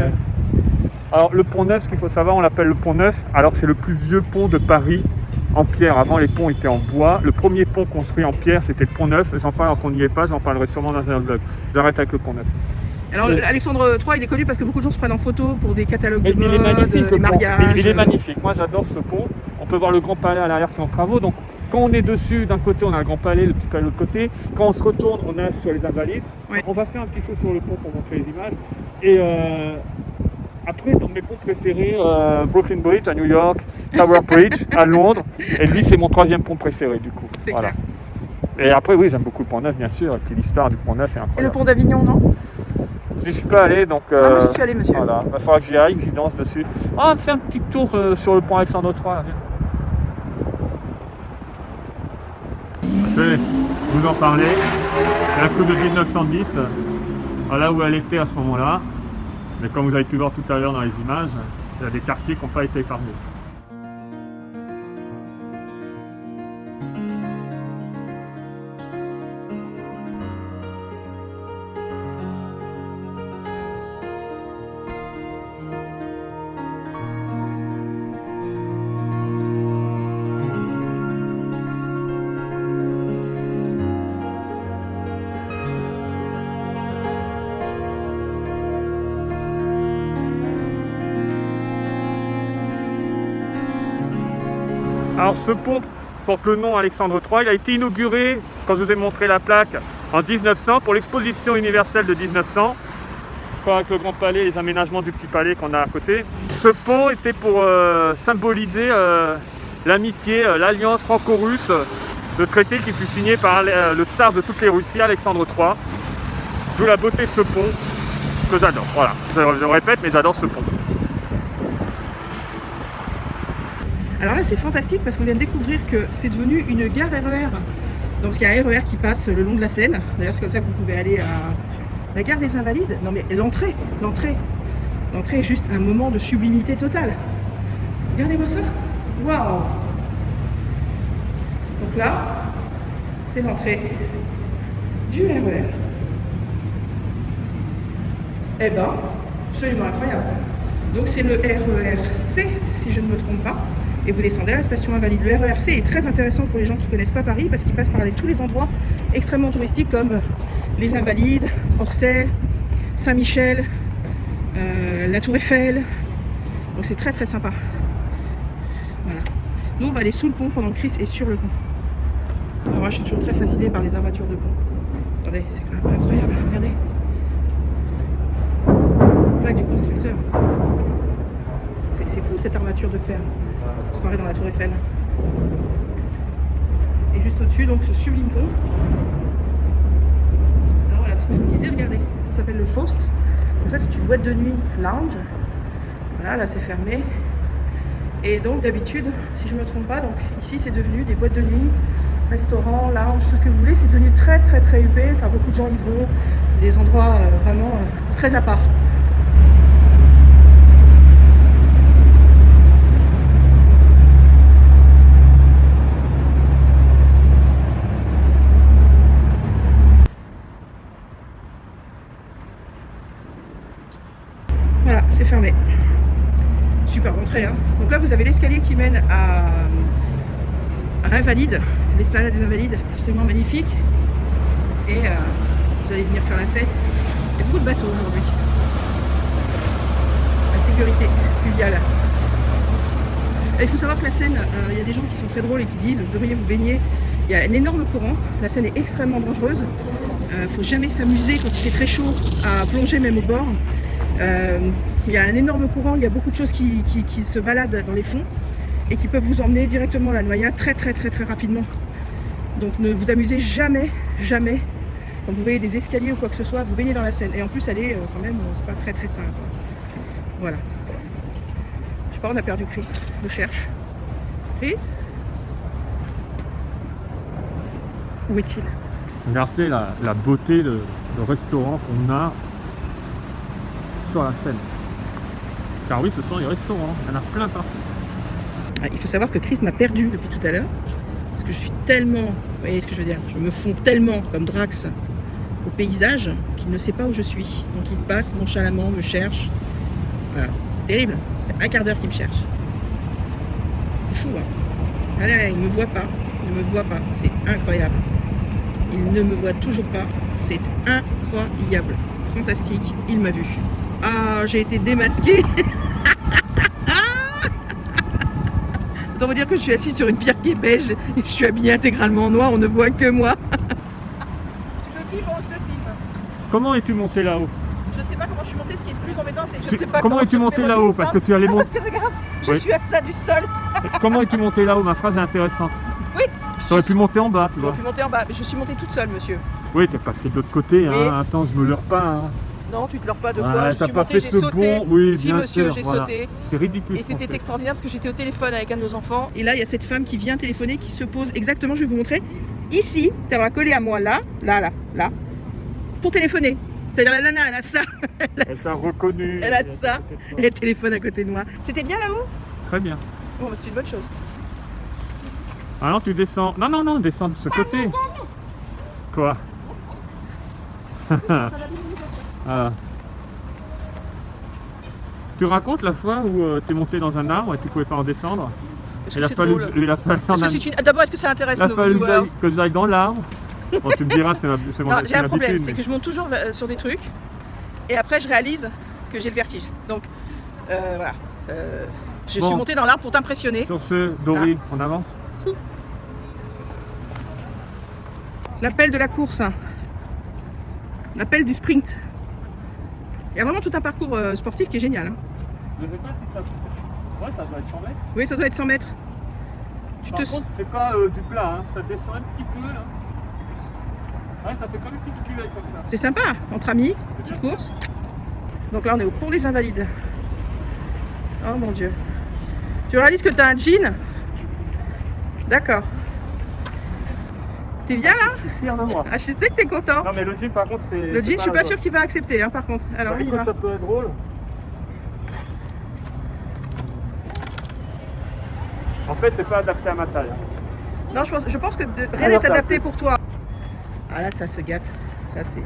[SPEAKER 1] Alors, le Pont Neuf, ce qu'il faut savoir, on l'appelle le Pont Neuf, alors que c'est le plus vieux pont de Paris en pierre. Avant, les ponts étaient en bois. Le premier pont construit en pierre, c'était le Pont Neuf. J'en parle, quand on n'y est pas, j'en parlerai sûrement dans un vlog. J'arrête avec le Pont Neuf.
[SPEAKER 2] Alors, Alexandre III, il est connu parce que beaucoup de gens se prennent en photo pour des catalogues de mode,
[SPEAKER 1] il est magnifique,
[SPEAKER 2] des mariages.
[SPEAKER 1] Il est magnifique. Moi, j'adore ce pont. On peut voir le Grand Palais à l'arrière qui est en travaux. Donc, quand on est dessus, d'un côté, on a le Grand Palais, le Petit Palais de l'autre côté. Quand on se retourne, on est sur les Invalides.
[SPEAKER 2] Oui.
[SPEAKER 1] On va faire un petit saut sur le pont pour montrer les images. Et après, dans mes ponts préférés, Brooklyn Bridge à New York, Tower Bridge à Londres. Et lui, c'est mon troisième pont préféré, du coup.
[SPEAKER 2] C'est
[SPEAKER 1] voilà.
[SPEAKER 2] Clair.
[SPEAKER 1] Et après, oui, j'aime beaucoup le Pont Neuf, bien sûr. Et puis l'histoire du Pont Neuf est incroyable.
[SPEAKER 2] Et le pont d'Avignon, non?
[SPEAKER 1] Je n'y suis pas allé, donc...
[SPEAKER 2] Ah, moi, j'y suis allé, monsieur.
[SPEAKER 1] Voilà, il va falloir que j'y aille, que j'y danse dessus. Ah, on fait un petit tour sur le pont Alexandre III. Là, je vais vous en parler. La coupe de 1910, voilà où elle était à ce moment-là. Mais comme vous avez pu voir tout à l'heure dans les images, il y a des quartiers qui n'ont pas été épargnés. Alors ce pont porte le nom Alexandre III, il a été inauguré, quand je vous ai montré la plaque, en 1900 pour l'exposition universelle de 1900, avec le Grand Palais et les aménagements du Petit Palais qu'on a à côté. Ce pont était pour symboliser l'amitié, l'alliance franco-russe, le traité qui fut signé par le tsar de toutes les Russies, Alexandre III. D'où la beauté de ce pont que j'adore. Voilà, je le répète, mais j'adore ce pont.
[SPEAKER 2] Alors là, c'est fantastique parce qu'on vient de découvrir que c'est devenu une gare RER. Donc, parce qu'il y a un RER qui passe le long de la Seine. D'ailleurs, c'est comme ça que vous pouvez aller à la gare des Invalides. Non, mais l'entrée est juste un moment de sublimité totale. Regardez-moi ça. Waouh! Donc là, c'est l'entrée du RER. Eh ben, absolument incroyable. Donc, c'est le RER-C, si je ne me trompe pas. Et vous descendez à la station Invalides. Le RER-C est très intéressant pour les gens qui ne connaissent pas Paris parce qu'il passe par tous les endroits extrêmement touristiques comme les Invalides, Orsay, Saint-Michel, la Tour Eiffel. Donc c'est très très sympa. Voilà. Nous on va aller sous le pont pendant que Chris est sur le pont. Alors, moi je suis toujours très fascinée par les armatures de pont. Attendez, c'est quand même incroyable, regardez. Plaque du constructeur. C'est fou cette armature de fer. On se croirait dans la Tour Eiffel. Et juste au-dessus, donc ce sublime pont. Alors voilà, ce que je vous disais, regardez, ça s'appelle le Faust. Donc ça, c'est une boîte de nuit lounge. Voilà, là c'est fermé. Et donc d'habitude, si je ne me trompe pas, donc ici c'est devenu des boîtes de nuit restaurants, lounge, tout ce que vous voulez. C'est devenu très très très huppé. Enfin, beaucoup de gens y vont. C'est des endroits vraiment très à part. Voilà, c'est fermé. Je suis pas rentrée, hein. Donc là, vous avez l'escalier qui mène à Invalides, l'esplanade des Invalides, absolument magnifique. Et vous allez venir faire la fête. Il y a beaucoup de bateaux aujourd'hui. La sécurité fluviale. Et il faut savoir que la Seine, il y a des gens qui sont très drôles et qui disent vous devriez vous baigner. Il y a un énorme courant. La Seine est extrêmement dangereuse. Il ne faut jamais s'amuser quand il fait très chaud à plonger même au bord. Il y a un énorme courant, il y a beaucoup de choses qui se baladent dans les fonds et qui peuvent vous emmener directement à la noyade très rapidement. Donc ne vous amusez jamais quand vous voyez des escaliers ou quoi que ce soit, vous baignez dans la Seine. Et en plus elle est quand même, c'est pas très simple. Voilà. Je sais pas, on a perdu Chris, je le cherche. Chris? Où est-il?
[SPEAKER 1] Regardez la beauté de restaurant qu'on a sur la Seine. Car oui, ce sont les restaurants, il y en a plein partout.
[SPEAKER 2] Il faut savoir que Chris m'a perdu depuis tout à l'heure. Parce que je suis tellement, vous voyez ce que je veux dire, je me fonds tellement comme Drax au paysage qu'il ne sait pas où je suis. Donc il passe nonchalamment, me cherche. Voilà, c'est terrible. Ça fait un quart d'heure qu'il me cherche. C'est fou, hein. Allez, il ne me voit pas. Il ne me voit pas. C'est incroyable. Il ne me voit toujours pas. C'est incroyable. Fantastique. Il m'a vu. Ah, j'ai été démasquée. Autant vous dire que je suis assise sur une pierre qui est beige et je suis habillée intégralement en noir, on ne voit que moi. Tu me filmes, je te filme.
[SPEAKER 1] Comment es-tu monté là-haut?
[SPEAKER 2] Je ne sais pas comment je suis montée, ce qui est le plus embêtant, c'est que je ne sais pas
[SPEAKER 1] comment es-tu monté là-haut? Parce que tu allais monter.
[SPEAKER 2] Parce que regarde, je
[SPEAKER 1] Oui.
[SPEAKER 2] suis à ça du sol.
[SPEAKER 1] Comment es-tu monté là-haut? Ma phrase est intéressante.
[SPEAKER 2] Oui.
[SPEAKER 1] Tu aurais pu monter en bas, tu vois.
[SPEAKER 2] J'aurais pu monter en bas, mais je suis montée toute seule, monsieur.
[SPEAKER 1] Oui, t'es passé de l'autre côté,
[SPEAKER 2] Oui.
[SPEAKER 1] hein. Attends, je me leurre pas, hein.
[SPEAKER 2] Non, tu te leurres pas de quoi,
[SPEAKER 1] Ouais,
[SPEAKER 2] je
[SPEAKER 1] t'as
[SPEAKER 2] suis
[SPEAKER 1] pas
[SPEAKER 2] montée,
[SPEAKER 1] fait
[SPEAKER 2] j'ai
[SPEAKER 1] ce
[SPEAKER 2] sauté.
[SPEAKER 1] bond. Oui,
[SPEAKER 2] Si,
[SPEAKER 1] bien
[SPEAKER 2] monsieur,
[SPEAKER 1] sûr,
[SPEAKER 2] j'ai
[SPEAKER 1] voilà.
[SPEAKER 2] sauté.
[SPEAKER 1] C'est ridicule.
[SPEAKER 2] Et
[SPEAKER 1] ce qu'on
[SPEAKER 2] c'était
[SPEAKER 1] fait.
[SPEAKER 2] extraordinaire parce que j'étais au téléphone avec un de nos enfants. Et là, il y a cette femme qui vient téléphoner, qui se pose exactement, je vais vous montrer, ici, c'est-à-dire collée à moi, là, pour téléphoner. C'est-à-dire la nana, elle a ça.
[SPEAKER 1] Elle t'a reconnu.
[SPEAKER 2] Elle a ça. Et elle téléphone à côté de moi. C'était bien là-haut?
[SPEAKER 1] Très bien.
[SPEAKER 2] Bon, bah, c'est une bonne chose.
[SPEAKER 1] Ah non, tu descends. Non, descends de ce côté. Quoi? Ah. Tu racontes la fois où tu es monté dans un arbre et tu pouvais pas en descendre?
[SPEAKER 2] Est-ce
[SPEAKER 1] Il
[SPEAKER 2] que
[SPEAKER 1] a
[SPEAKER 2] c'est
[SPEAKER 1] fallu,
[SPEAKER 2] drôle?
[SPEAKER 1] il a fallu,
[SPEAKER 2] D'abord, est-ce que ça intéresse
[SPEAKER 1] il a
[SPEAKER 2] nos
[SPEAKER 1] fallu
[SPEAKER 2] viewers?
[SPEAKER 1] que j'aille dans l'arbre. Bon, tu me diras, c'est mon
[SPEAKER 2] Non, j'ai un problème,
[SPEAKER 1] habitude,
[SPEAKER 2] c'est
[SPEAKER 1] mais-
[SPEAKER 2] que je monte toujours sur des trucs et après je réalise que j'ai le vertige. Donc voilà, je
[SPEAKER 1] Bon.
[SPEAKER 2] suis montée dans l'arbre pour t'impressionner.
[SPEAKER 1] Sur ce, Dory, on avance.
[SPEAKER 2] L'appel de la course, hein. L'appel du sprint. Il y a vraiment tout un parcours sportif qui est génial, hein.
[SPEAKER 1] Je sais pas si ça... Ouais, ça doit être 100 mètres.
[SPEAKER 2] Oui, ça doit être 100 mètres.
[SPEAKER 1] Par contre, c'est pas du plat, hein. Ça descend un petit peu là. Ouais, ça fait comme une petite cuvette comme ça.
[SPEAKER 2] C'est sympa, entre amis, petite course. Donc là, on est au pont des Invalides. Oh mon Dieu. Tu réalises que tu as un jean? D'accord. T'es bien là?
[SPEAKER 1] Je suis fier de moi.
[SPEAKER 2] Ah, je sais que t'es content.
[SPEAKER 1] Non, mais le jean, par contre, c'est.
[SPEAKER 2] Le jean, je suis pas sûre qu'il va accepter, hein, par contre. Alors, on y va.
[SPEAKER 1] Ça peut être drôle. En fait, c'est pas adapté à ma taille.
[SPEAKER 2] Non, je pense que rien
[SPEAKER 1] Alors,
[SPEAKER 2] n'est
[SPEAKER 1] ça
[SPEAKER 2] adapté
[SPEAKER 1] a-
[SPEAKER 2] pour toi. Ah là, ça se gâte. Là, c'est...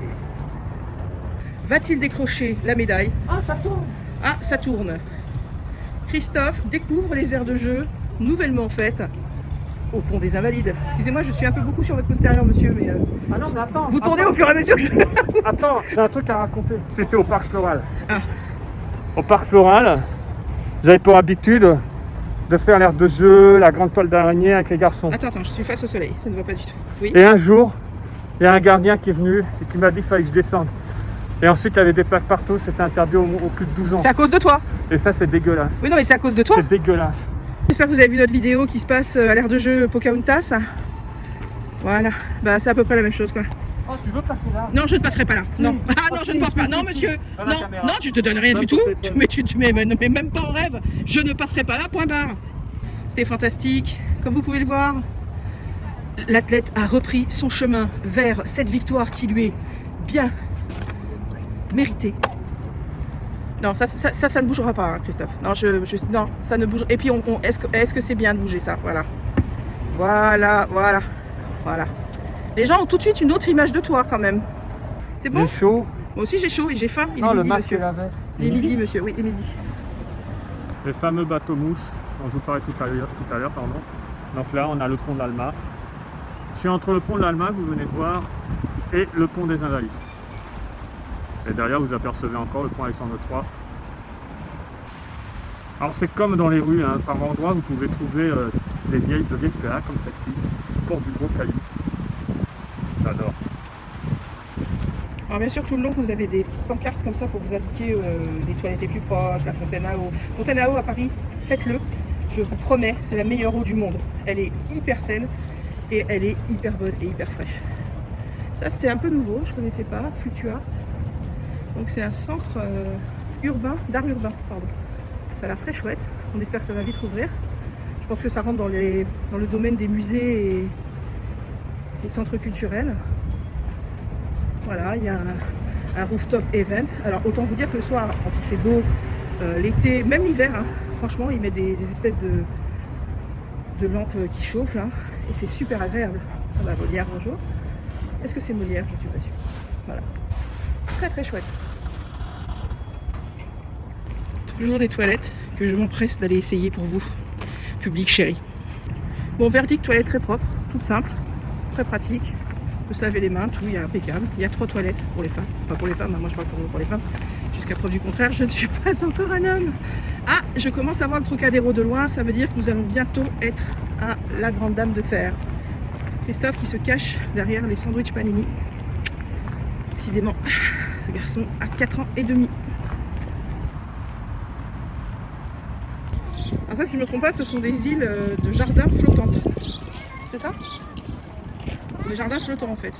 [SPEAKER 2] Va-t-il décrocher la médaille?
[SPEAKER 3] Ah, ça tourne.
[SPEAKER 2] Ah, ça tourne. Christophe découvre les aires de jeu nouvellement faites au pont des Invalides. Excusez-moi, je suis un peu beaucoup sur votre postérieur, monsieur, mais
[SPEAKER 1] Ah non, mais attends.
[SPEAKER 2] vous tournez au fur et à mesure que je...
[SPEAKER 1] Attends, j'ai un truc à raconter. C'était au parc floral.
[SPEAKER 2] Ah.
[SPEAKER 1] Au parc floral, j'avais pour habitude de faire l'air de jeu, la grande toile d'araignée avec les garçons.
[SPEAKER 2] Attends, je suis face au soleil, ça ne va pas du tout. Oui.
[SPEAKER 1] Et un jour, il y a un gardien qui est venu et qui m'a dit qu'il fallait que je descende. Et ensuite, il y avait des plaques partout, c'était interdit au plus de 12 ans.
[SPEAKER 2] C'est à cause de toi.
[SPEAKER 1] Et ça, c'est dégueulasse.
[SPEAKER 2] Oui, non, mais c'est à cause de toi.
[SPEAKER 1] C'est dégueulasse.
[SPEAKER 2] J'espère que vous avez vu notre vidéo qui se passe à l'aire de jeu Pocahontas. Voilà, bah c'est à peu près la même chose, quoi.
[SPEAKER 1] Oh, tu veux passer là?
[SPEAKER 2] Non, je ne passerai pas là.
[SPEAKER 1] Si.
[SPEAKER 2] Non. Ah non,
[SPEAKER 1] Oh,
[SPEAKER 2] je
[SPEAKER 1] si,
[SPEAKER 2] ne pense pas.
[SPEAKER 1] si,
[SPEAKER 2] Non,
[SPEAKER 1] si,
[SPEAKER 2] monsieur.
[SPEAKER 1] si. Dans la
[SPEAKER 2] Non,
[SPEAKER 1] caméra.
[SPEAKER 2] non, tu te donnes rien
[SPEAKER 1] Non,
[SPEAKER 2] du tout.
[SPEAKER 1] c'est pas-
[SPEAKER 2] Mais même pas en rêve. Je ne passerai pas là, point barre. C'était fantastique. Comme vous pouvez le voir, l'athlète a repris son chemin vers cette victoire qui lui est bien méritée. Non, ça ne bougera pas, hein, Christophe. Non, non, ça ne bouge. Et puis, est-ce que c'est bien de bouger ça? Voilà. Voilà. Les gens ont tout de suite une autre image de toi, quand même. C'est bon?
[SPEAKER 1] J'ai chaud.
[SPEAKER 2] Moi aussi, j'ai chaud et j'ai faim. Il
[SPEAKER 1] Non,
[SPEAKER 2] est
[SPEAKER 1] le
[SPEAKER 2] midi,
[SPEAKER 1] masque
[SPEAKER 2] monsieur.
[SPEAKER 1] est lavé.
[SPEAKER 2] Il est midi, monsieur. Oui, il est midi.
[SPEAKER 1] Les fameux bateaux mouches dont je vous parlais tout à l'heure. Donc là, on a le pont de l'Alma. Je suis entre le pont de l'Alma, que vous venez de voir, et le pont des Invalides. Et derrière, vous apercevez encore le pont Alexandre III. Alors c'est comme dans les rues, hein, par endroits, vous pouvez trouver de vieilles plaques comme celle-ci, qui portent du gros caillou. J'adore.
[SPEAKER 2] Alors bien sûr, tout le long, vous avez des petites pancartes comme ça pour vous indiquer les toilettes les plus proches, la fontaine à eau. Fontaine à eau à Paris, faites-le. Je vous promets, c'est la meilleure eau du monde. Elle est hyper saine et elle est hyper bonne et hyper fraîche. Ça, c'est un peu nouveau, je ne connaissais pas, Fluctuart. Donc c'est un centre d'art urbain, pardon. Ça a l'air très chouette. On espère que ça va vite rouvrir. Je pense que ça rentre dans le domaine des musées et centres culturels. Voilà, il y a un rooftop event. Alors autant vous dire que le soir, quand il fait beau, l'été, même l'hiver, hein, franchement, ils mettent des espèces de lampes qui chauffent là, et c'est super agréable. Ah bah, Molière, bonjour. Est-ce que c'est Molière? Je ne suis pas sûre. Voilà. Très très chouette. Toujours des toilettes que je m'empresse d'aller essayer pour vous, public chéri. Bon, verdict, toilette très propre, toute simple, très pratique. On peut se laver les mains, tout, il y a impeccable. Il y a 3 toilettes pour les femmes. Pas pour les femmes, hein, moi je parle pour les femmes. Jusqu'à preuve du contraire, je ne suis pas encore un homme. Ah, je commence à voir le Trocadéro de loin, ça veut dire que nous allons bientôt être à la Grande Dame de Fer. Christophe qui se cache derrière les sandwichs Panini. Décidément, ce garçon a 4 ans et demi. Alors ça, si je ne me trompe pas, ce sont des îles de jardins flottantes. C'est ça? Des jardins flottants en fait.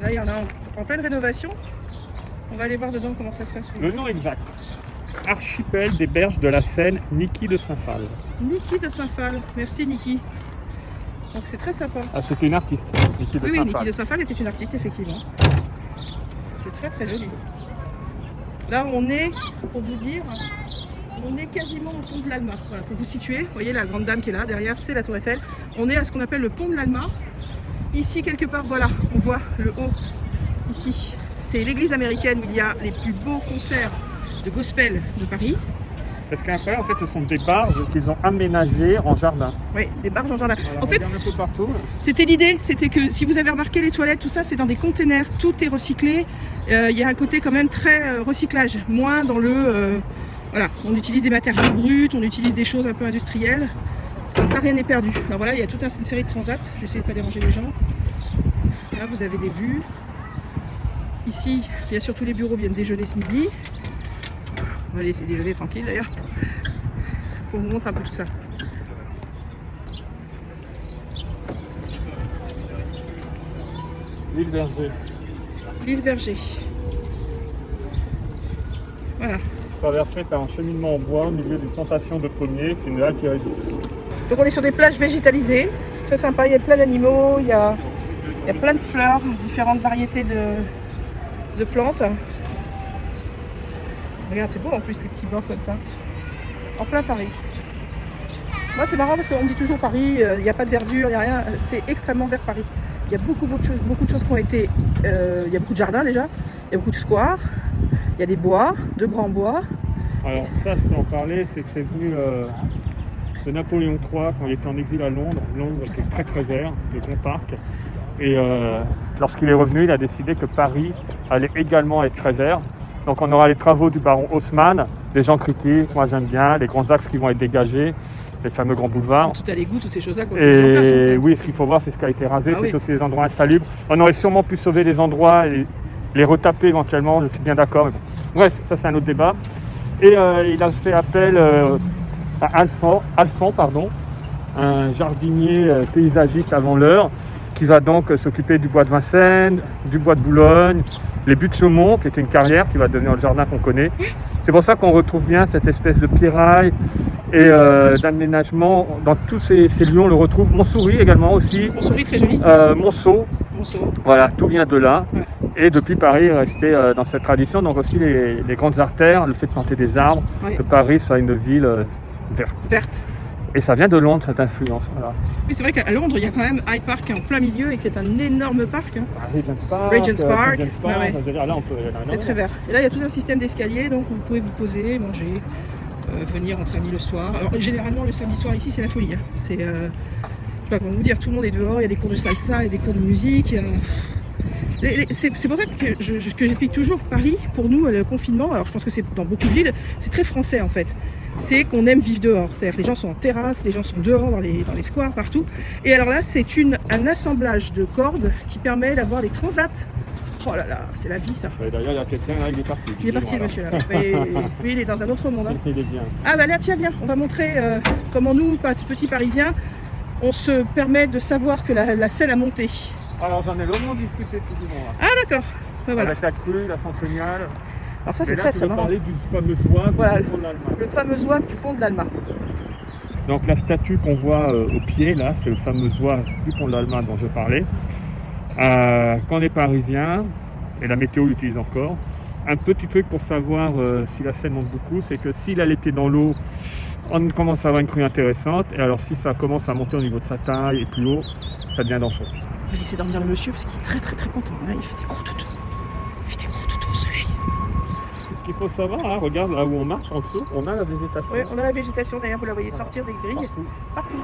[SPEAKER 2] Là, il y en a en pleine rénovation. On va aller voir dedans comment ça se passe.
[SPEAKER 1] Le nom exact. Archipel des berges de la Seine, Niki de Saint-Phal.
[SPEAKER 2] Niki de Saint-Phal. Merci Niki. Donc c'est très sympa.
[SPEAKER 1] Ah, c'était une artiste, Niki de
[SPEAKER 2] Oui,
[SPEAKER 1] Saint-Phal.
[SPEAKER 2] Niki de Saint-Phal était une artiste, effectivement. C'est très très joli. Là, on est, pour vous dire, on est quasiment au pont de l'Alma. Voilà, pour vous situer, vous voyez la grande dame qui est là, derrière, c'est la Tour Eiffel. On est à ce qu'on appelle le pont de l'Alma. Ici, quelque part, voilà, on voit le haut, ici. C'est l'église américaine où il y a les plus beaux concerts de gospel de Paris.
[SPEAKER 1] Parce qu'après, en fait, ce sont des barges qu'ils ont aménagées en jardin.
[SPEAKER 2] Oui, des barges en jardin.
[SPEAKER 1] Voilà,
[SPEAKER 2] en fait,
[SPEAKER 1] un peu partout.
[SPEAKER 2] c'était l'idée, c'était que si vous avez remarqué les toilettes, tout ça, c'est dans des containers, tout est recyclé. Il y a un côté quand même très recyclage, moins dans le... voilà, on utilise des matériaux bruts, on utilise des choses un peu industrielles. Comme ça, rien n'est perdu. Alors voilà, il y a toute une série de transats. Je vais essayer de ne pas déranger les gens. Là, vous avez des vues. Ici, bien sûr, tous les bureaux viennent déjeuner ce midi. On va laisser déjeuner tranquille d'ailleurs. Pour vous montrer un peu tout ça.
[SPEAKER 1] L'île Verger.
[SPEAKER 2] L'île Verger. Voilà.
[SPEAKER 1] Traversée par un cheminement en bois au milieu d'une plantation de pommiers. C'est une halle qui résiste.
[SPEAKER 2] Donc on est sur des plages végétalisées. C'est très sympa. Il y a plein d'animaux. Il y a plein de fleurs, différentes variétés de plantes. Regarde, c'est beau en plus les petits bords comme ça. En plein Paris. Moi c'est marrant parce qu'on me dit toujours Paris, il n'y a pas de verdure, il n'y a rien. C'est extrêmement vert Paris. Il y a beaucoup de choses qui ont été... il y a beaucoup de jardins déjà. Il y a beaucoup de squares. Il y a des bois, de grands bois.
[SPEAKER 1] Alors ça, je peux en parler, c'est que c'est venu de Napoléon III quand il était en exil à Londres. Londres était très très vert, de grands parcs. Et lorsqu'il est revenu, il a décidé que Paris allait également être très vert. Donc on aura les travaux du baron Haussmann. Les gens critiquent, moi j'aime bien, les grands axes qui vont être dégagés, les fameux grands boulevards.
[SPEAKER 2] Tout à l'égout, toutes ces choses-là. Et
[SPEAKER 1] oui, ce qu'il faut voir, c'est ce qui a été rasé,
[SPEAKER 2] Ah
[SPEAKER 1] c'est
[SPEAKER 2] oui.
[SPEAKER 1] aussi des endroits insalubres. On aurait sûrement pu sauver des endroits et les retaper éventuellement, je suis bien d'accord. Bon. Bref, ça c'est un autre débat. Et il a fait appel à Alphand, un jardinier paysagiste avant l'heure, qui va donc s'occuper du bois de Vincennes, du bois de Boulogne, les buttes de Chaumont, qui était une carrière qui va devenir le jardin qu'on connaît. C'est pour ça qu'on retrouve bien cette espèce de pierraille et d'aménagement dans tous ces lieux. On le retrouve. Montsouris également aussi.
[SPEAKER 2] Montsouris, très joli.
[SPEAKER 1] Monceau.
[SPEAKER 2] Monceau.
[SPEAKER 1] Voilà, tout vient de là.
[SPEAKER 2] Ouais.
[SPEAKER 1] Et depuis Paris est resté dans cette tradition. Donc aussi les grandes artères, le fait de planter des arbres,
[SPEAKER 2] Ouais.
[SPEAKER 1] que Paris soit une ville verte.
[SPEAKER 2] Verte.
[SPEAKER 1] Et ça vient de Londres, cette influence. Voilà.
[SPEAKER 2] Oui, c'est vrai qu'à Londres, il y a quand même Hyde Park qui est en plein milieu et qui est un énorme parc. Hein.
[SPEAKER 1] Regent's Park.
[SPEAKER 2] Regent's Park.
[SPEAKER 1] Park,
[SPEAKER 2] Ouais.
[SPEAKER 1] je veux dire, là, on peut aller là.
[SPEAKER 2] C'est très vert. Et là, il y a tout un système d'escalier, donc vous pouvez vous poser, manger, venir entre amis le soir. Alors, généralement, le samedi soir, ici, c'est la folie. Hein. C'est, je sais pas comment vous dire, tout le monde est dehors, il y a des cours de salsa, il y a des cours de musique. C'est pour ça que j'explique toujours, Paris, pour nous, le confinement, alors je pense que c'est dans beaucoup de villes, c'est très français en fait. C'est qu'on aime vivre dehors. C'est-à-dire que les gens sont en terrasse, les gens sont dehors dans les squares, partout. Et alors là, c'est un assemblage de cordes qui permet d'avoir des transats. Oh là là, c'est la vie ça.
[SPEAKER 1] D'ailleurs, il y a quelqu'un là, il est parti.
[SPEAKER 2] Il est parti,
[SPEAKER 1] voilà.
[SPEAKER 2] monsieur là. Mais lui, il est dans un autre monde. Hein.
[SPEAKER 1] Il est bien.
[SPEAKER 2] Ah bah là, tiens, viens, on va montrer comment nous, petits Parisiens, on se permet de savoir que la Seine a monté.
[SPEAKER 1] Alors, j'en ai longuement discuté tout du long. Là.
[SPEAKER 2] Ah d'accord, ben, voilà.
[SPEAKER 1] Avec la crue, la centeniale.
[SPEAKER 2] Alors ça, c'est
[SPEAKER 1] Et là,
[SPEAKER 2] très
[SPEAKER 1] tu
[SPEAKER 2] très
[SPEAKER 1] veux
[SPEAKER 2] marrant.
[SPEAKER 1] parler du fameux zouave
[SPEAKER 2] Voilà,
[SPEAKER 1] du pont de l'Allemagne.
[SPEAKER 2] le fameux zouave du pont de l'Alma.
[SPEAKER 1] Donc la statue qu'on voit au pied, là, c'est le fameux zouave du pont de l'Allemagne dont je parlais. Quand on est parisien, et la météo l'utilise encore, un petit truc pour savoir si la Seine monte beaucoup, c'est que s'il a les pieds dans l'eau, on commence à avoir une crue intéressante. Et alors si ça commence à monter au niveau de sa taille et plus haut, ça devient dangereux.
[SPEAKER 2] On va laisser dormir le monsieur parce qu'il est très très très content. Là, il fait des gros toutous. Il fait des gros toutous au soleil.
[SPEAKER 1] Ce qu'il faut savoir, hein, regarde là où on marche en dessous, on a la végétation.
[SPEAKER 2] Oui, on a la végétation d'ailleurs, vous la voyez sortir des grilles
[SPEAKER 1] Partout.
[SPEAKER 2] partout.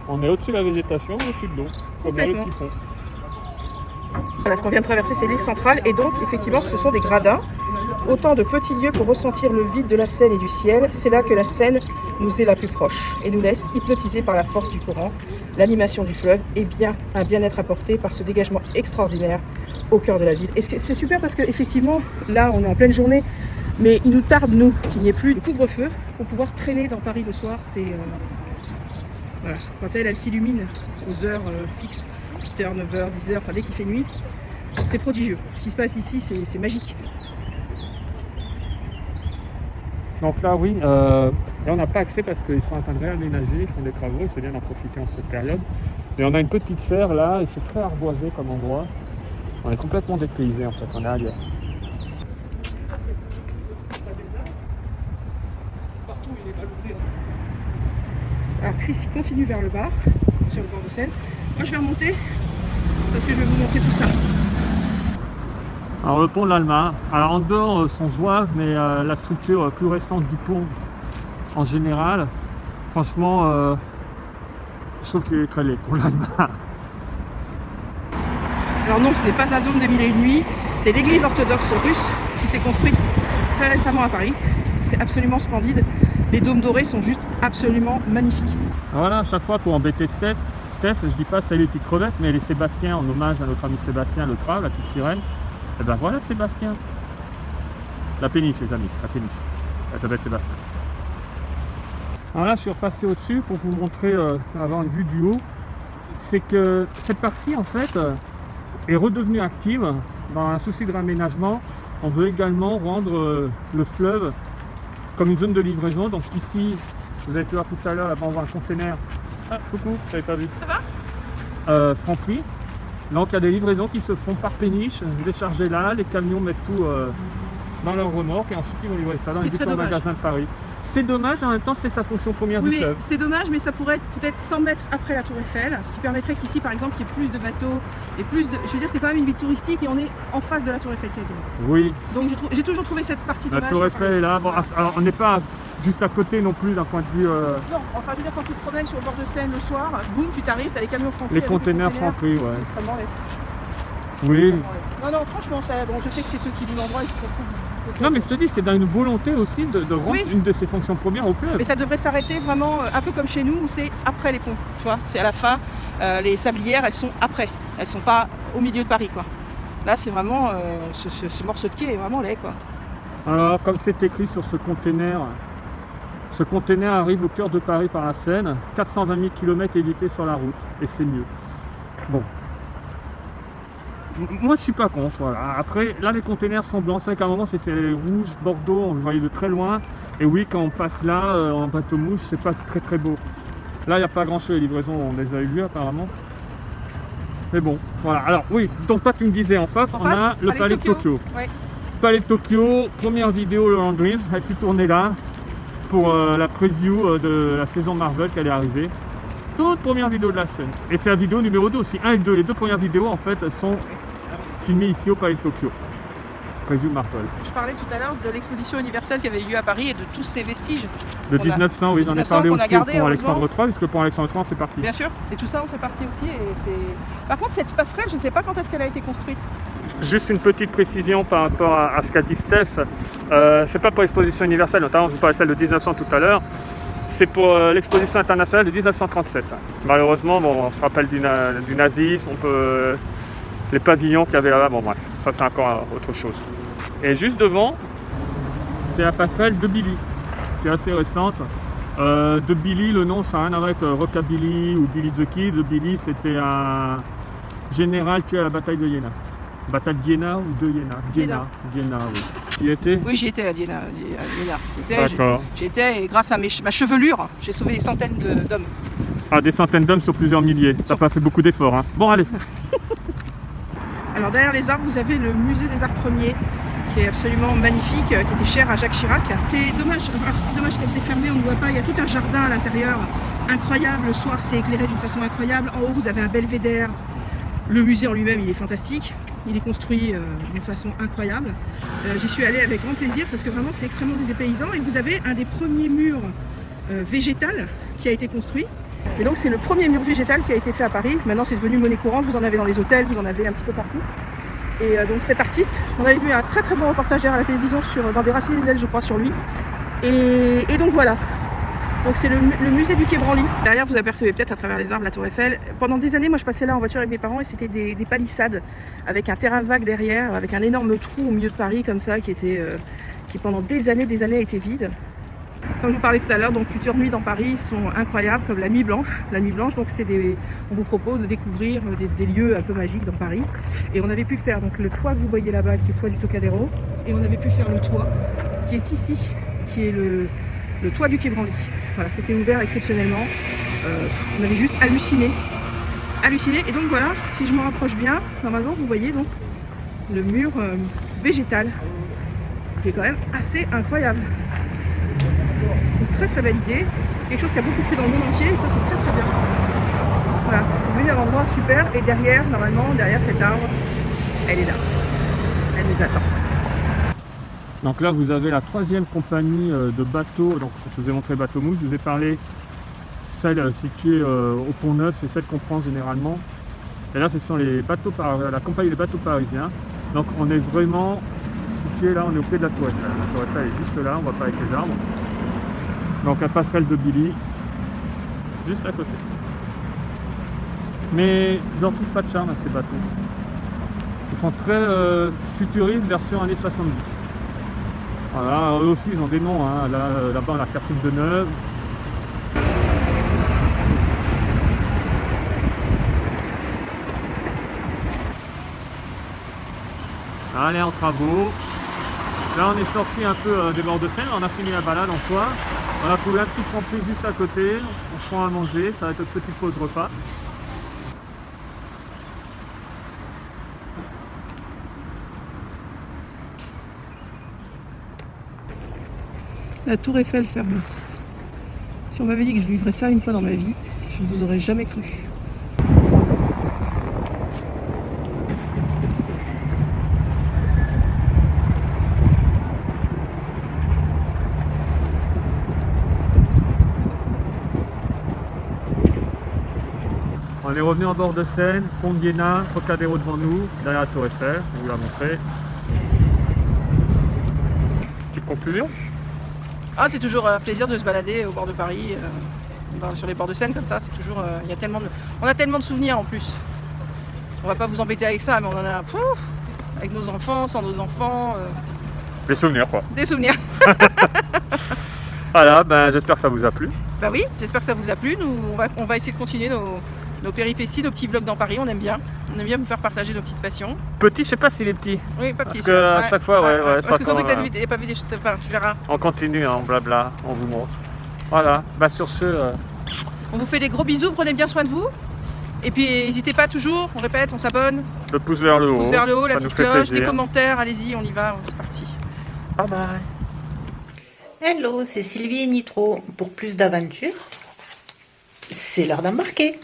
[SPEAKER 1] On est au-dessus de la végétation, au-dessus de l'eau, comme là le
[SPEAKER 2] Complètement.
[SPEAKER 1] petit pont.
[SPEAKER 2] Voilà, ce qu'on vient de traverser, c'est l'île centrale et donc effectivement ce sont des gradins. Autant de petits lieux pour ressentir le vide de la Seine et du ciel. C'est là que la Seine nous est la plus proche et nous laisse hypnotiser par la force du courant, l'animation du fleuve et bien un bien-être apporté par ce dégagement extraordinaire au cœur de la ville. Et c'est super parce qu'effectivement, là on est en pleine journée, mais il nous tarde, nous, qu'il n'y ait plus de couvre-feu pour pouvoir traîner dans Paris le soir. C'est voilà. Quand elle s'illumine aux heures fixes, 8h, 9h, 10h, enfin dès qu'il fait nuit, c'est prodigieux. Ce qui se passe ici, c'est magique.
[SPEAKER 1] Donc là, oui, là on n'a pas accès parce qu'ils sont en train de réaménager, ils font des travaux, c'est bien d'en profiter en cette période. Et on a une petite serre là, et c'est très arboisé comme endroit. On est complètement dépaysé en fait, on est ailleurs.
[SPEAKER 2] Alors Chris il continue vers le bas, sur le bord de Seine. Moi je vais remonter parce que je vais vous montrer tout ça.
[SPEAKER 1] Alors le pont de l'Allemagne, alors en dehors son zouave, mais la structure plus récente du pont en général, franchement, je trouve qu'il est très laid pour l'Allemagne.
[SPEAKER 2] Alors non, ce n'est pas un dôme des mille et une nuits, c'est l'église orthodoxe russe qui s'est construite très récemment à Paris. C'est absolument splendide. Les dômes dorés sont juste absolument magnifiques.
[SPEAKER 1] Voilà, à chaque fois pour embêter Steph, je dis pas c'est les petites crevettes, mais les Sébastien, en hommage à notre ami Sébastien le crabe, la petite sirène. Et ben voilà Sébastien. La péniche les amis, la péniche. Elle s'appelle Sébastien. Alors là je suis repassé au-dessus pour vous montrer, avoir une vue du haut. C'est que cette partie en fait est redevenue active dans un souci de réaménagement. On veut également rendre le fleuve comme une zone de livraison. Donc ici, vous avez pu voir tout à l'heure, là-bas on voit un conteneur. Ah coucou, je t'avais pas vu.
[SPEAKER 2] Ça va
[SPEAKER 1] Franprix. Donc il y a des livraisons qui se font par péniche, déchargées là, les camions mettent tout dans leur remorque et ensuite ils vont livrer ça dans les différents magasins de Paris. C'est dommage, en même temps c'est sa fonction première du
[SPEAKER 2] Oui,
[SPEAKER 1] fleuve.
[SPEAKER 2] c'est dommage, mais ça pourrait être peut-être 100 mètres après la Tour Eiffel, ce qui permettrait qu'ici, par exemple, il y ait plus de bateaux et plus de... Je veux dire, c'est quand même une ville touristique et on est en face de la Tour Eiffel quasiment.
[SPEAKER 1] Oui,
[SPEAKER 2] Donc j'ai toujours trouvé cette partie
[SPEAKER 1] la
[SPEAKER 2] dommage.
[SPEAKER 1] Tour Eiffel est là. Bon, alors on n'est pas juste à côté non plus d'un point de vue...
[SPEAKER 2] Non, enfin je veux dire, quand tu te promènes sur le bord de Seine le soir, boum, tu t'arrives, t'as les camions Franprix.
[SPEAKER 1] les
[SPEAKER 2] avec
[SPEAKER 1] containers
[SPEAKER 2] des
[SPEAKER 1] Franprix, ouais.
[SPEAKER 2] C'est extrêmement laid.
[SPEAKER 1] Oui.
[SPEAKER 2] Non, non, franchement, ça, bon, je sais que c'est eux qui louent l'endroit et si ça se trouve...
[SPEAKER 1] Non mais je te dis, c'est dans une volonté aussi de rendre
[SPEAKER 2] Oui.
[SPEAKER 1] une de ses fonctions premières au fleuve.
[SPEAKER 2] Mais ça devrait s'arrêter vraiment un peu comme chez nous où c'est après les ponts, tu vois, c'est à la fin. Les sablières, elles sont après, elles sont pas au milieu de Paris, quoi. Là, c'est vraiment ce morceau de quai est vraiment laid, quoi.
[SPEAKER 1] Alors comme c'est écrit sur ce container arrive au cœur de Paris par la Seine, 420 000 km évités sur la route, et c'est mieux. Bon. Moi je suis pas contre, voilà. Après, là les containers sont blancs, c'est vrai qu'à un moment c'était rouge, bordeaux, on le voyait de très loin. Et oui, quand on passe là, en bateau mouche, c'est pas très très beau. Là, il n'y a pas grand chose, les livraisons, on les a vues apparemment. Mais bon, voilà. Alors oui, donc toi tu me disais en face, on a le Palais de Tokyo.
[SPEAKER 2] Ouais.
[SPEAKER 1] Palais de Tokyo, première vidéo le Long Dreams, elle s'est tournée là pour la preview de la saison Marvel qui allait arriver. Toute première vidéo de la chaîne. Et c'est la vidéo numéro 2 aussi, 1 et 2. Les deux premières vidéos en fait sont filmées ici au Palais de Tokyo. Preview Marvel.
[SPEAKER 2] Je parlais tout à l'heure de l'exposition universelle qui avait lieu à Paris et de tous ces vestiges.
[SPEAKER 1] De 1900, oui, j'en ai parlé aussi pour Alexandre III, puisque pour Alexandre III, on fait partie.
[SPEAKER 2] Bien sûr, et tout ça, on fait partie aussi. Par contre, cette passerelle, je ne sais pas quand est-ce qu'elle a été construite.
[SPEAKER 1] Juste une petite précision par rapport à ce qu'a dit Steph. C'est pas pour l'exposition universelle, notamment je vous parlais celle de 1900 tout à l'heure. C'est pour l'exposition internationale de 1937. Malheureusement, bon, on se rappelle du nazisme, les pavillons qu'il y avait là-bas, bon bref, ça c'est encore autre chose. Et juste devant, c'est la passerelle de Billy, qui est assez récente. De Billy, le nom ça n'a rien à voir avec Rockabilly ou Billy the Kid. Billy, c'était un général tué à la bataille de Iéna. Bataille de Iéna ou de Iéna? Iéna, oui. Y était?
[SPEAKER 2] Oui, j'y étais à Iéna.
[SPEAKER 1] D'accord.
[SPEAKER 2] J'y étais et grâce à ma chevelure, j'ai sauvé des centaines d'hommes.
[SPEAKER 1] Ah, des centaines d'hommes sur plusieurs milliers. Ça n'a pas fait beaucoup d'efforts. Hein. Bon, allez.
[SPEAKER 2] Alors derrière les arbres, vous avez le musée des arts premiers, qui est absolument magnifique, qui était cher à Jacques Chirac. C'est dommage comme c'est fermé, on ne voit pas. Il y a tout un jardin à l'intérieur, incroyable. Le soir, c'est éclairé d'une façon incroyable. En haut, vous avez un belvédère. Le musée en lui-même, il est fantastique. Il est construit d'une façon incroyable. J'y suis allée avec grand plaisir parce que vraiment, c'est extrêmement dépaysant. Et vous avez un des premiers murs végétal qui a été construit. Et donc, c'est le premier mur végétal qui a été fait à Paris. Maintenant, c'est devenu monnaie courante. Vous en avez dans les hôtels, vous en avez un petit peu partout. Et donc cet artiste, on avait vu un très très bon reportage à la télévision dans des Racines des ailes, je crois, sur lui. Et donc voilà. Donc c'est le musée du Quai Branly. Derrière, vous apercevez peut-être à travers les arbres la Tour Eiffel. Pendant des années, moi je passais là en voiture avec mes parents et c'était des palissades avec un terrain vague derrière, avec un énorme trou au milieu de Paris comme ça qui pendant des années a été vide. Comme je vous parlais tout à l'heure, donc plusieurs nuits dans Paris sont incroyables, comme la Nuit Blanche. La Nuit Blanche, donc on vous propose de découvrir des lieux un peu magiques dans Paris. Et on avait pu faire donc le toit que vous voyez là-bas, qui est le toit du Trocadéro, et on avait pu faire le toit qui est ici, qui est le toit du Quai Branly. Voilà, c'était ouvert exceptionnellement. On avait juste halluciné. Et donc voilà, si je m'en rapproche bien, normalement vous voyez donc le mur végétal, qui est quand même assez incroyable. C'est une très très belle idée, c'est quelque chose qui a beaucoup plu dans le monde entier et ça c'est très très bien. Voilà, c'est devenu un endroit super et derrière, normalement, derrière cet arbre, elle est là. Elle nous attend.
[SPEAKER 1] Donc là vous avez la troisième compagnie de bateaux, donc je vous ai montré Bateau Mouche, je vous ai parlé celle située au Pont Neuf, c'est celle qu'on prend généralement. Et là ce sont la compagnie des bateaux parisiens. Donc on est vraiment situé là, on est au pied de la Tour Eiffel. La Tour Eiffel est juste là, on ne voit pas avec les arbres. Donc la passerelle de Billy, juste à côté. Mais je leur trouve pas de charme à ces bateaux. Ils font très futuristes version années 70. Voilà, eux aussi ils ont des noms, hein. Là-bas on a Catherine Deneuve. Allez, en travaux. Là on est sorti un peu des bords de Seine, on a fini la balade en soi. On a trouvé un petit camping juste à côté, on se prend à manger, ça va être notre petite pause repas.
[SPEAKER 2] La Tour Eiffel fermée. Si on m'avait dit que je vivrais ça une fois dans ma vie, je ne vous aurais jamais cru.
[SPEAKER 1] On est revenu en bord de Seine, pont de Iéna, Trocadéro devant nous, derrière la Tour Eiffel, on vous l'a montré. Petite conclusion?
[SPEAKER 2] Ah, c'est toujours un plaisir de se balader au bord de Paris, sur les bords de Seine comme ça. C'est toujours, on a tellement de souvenirs en plus. On va pas vous embêter avec ça, mais on en a avec nos enfants, sans nos enfants.
[SPEAKER 1] Des souvenirs quoi.
[SPEAKER 2] Des souvenirs.
[SPEAKER 1] Voilà, ben, j'espère que ça vous a plu.
[SPEAKER 2] Bah oui, j'espère que ça vous a plu. Nous, on va essayer de continuer nos péripéties, nos petits vlogs dans Paris, on aime bien. On aime bien vous faire partager nos petites passions.
[SPEAKER 1] Petit, je sais pas s'il est petit.
[SPEAKER 2] Oui, pas petit.
[SPEAKER 1] Parce que à chaque fois, ouais,
[SPEAKER 2] Parce que surtout que
[SPEAKER 1] ouais.
[SPEAKER 2] tu n'as pas vu des choses, enfin, tu verras.
[SPEAKER 1] On continue, hein, blabla, on vous montre. Voilà, bah sur ce...
[SPEAKER 2] On vous fait des gros bisous, prenez bien soin de vous. Et puis n'hésitez pas toujours, on répète, on s'abonne.
[SPEAKER 1] le pouce vers le haut.
[SPEAKER 2] Pouce vers le haut, la
[SPEAKER 1] ça nous
[SPEAKER 2] petite
[SPEAKER 1] fait
[SPEAKER 2] cloche,
[SPEAKER 1] plaisir.
[SPEAKER 2] des commentaires, allez-y, on y va, c'est parti.
[SPEAKER 1] Bye bye.
[SPEAKER 4] Hello, c'est Sylvie et Nitro. Pour plus d'aventures, c'est l'heure d'embarquer.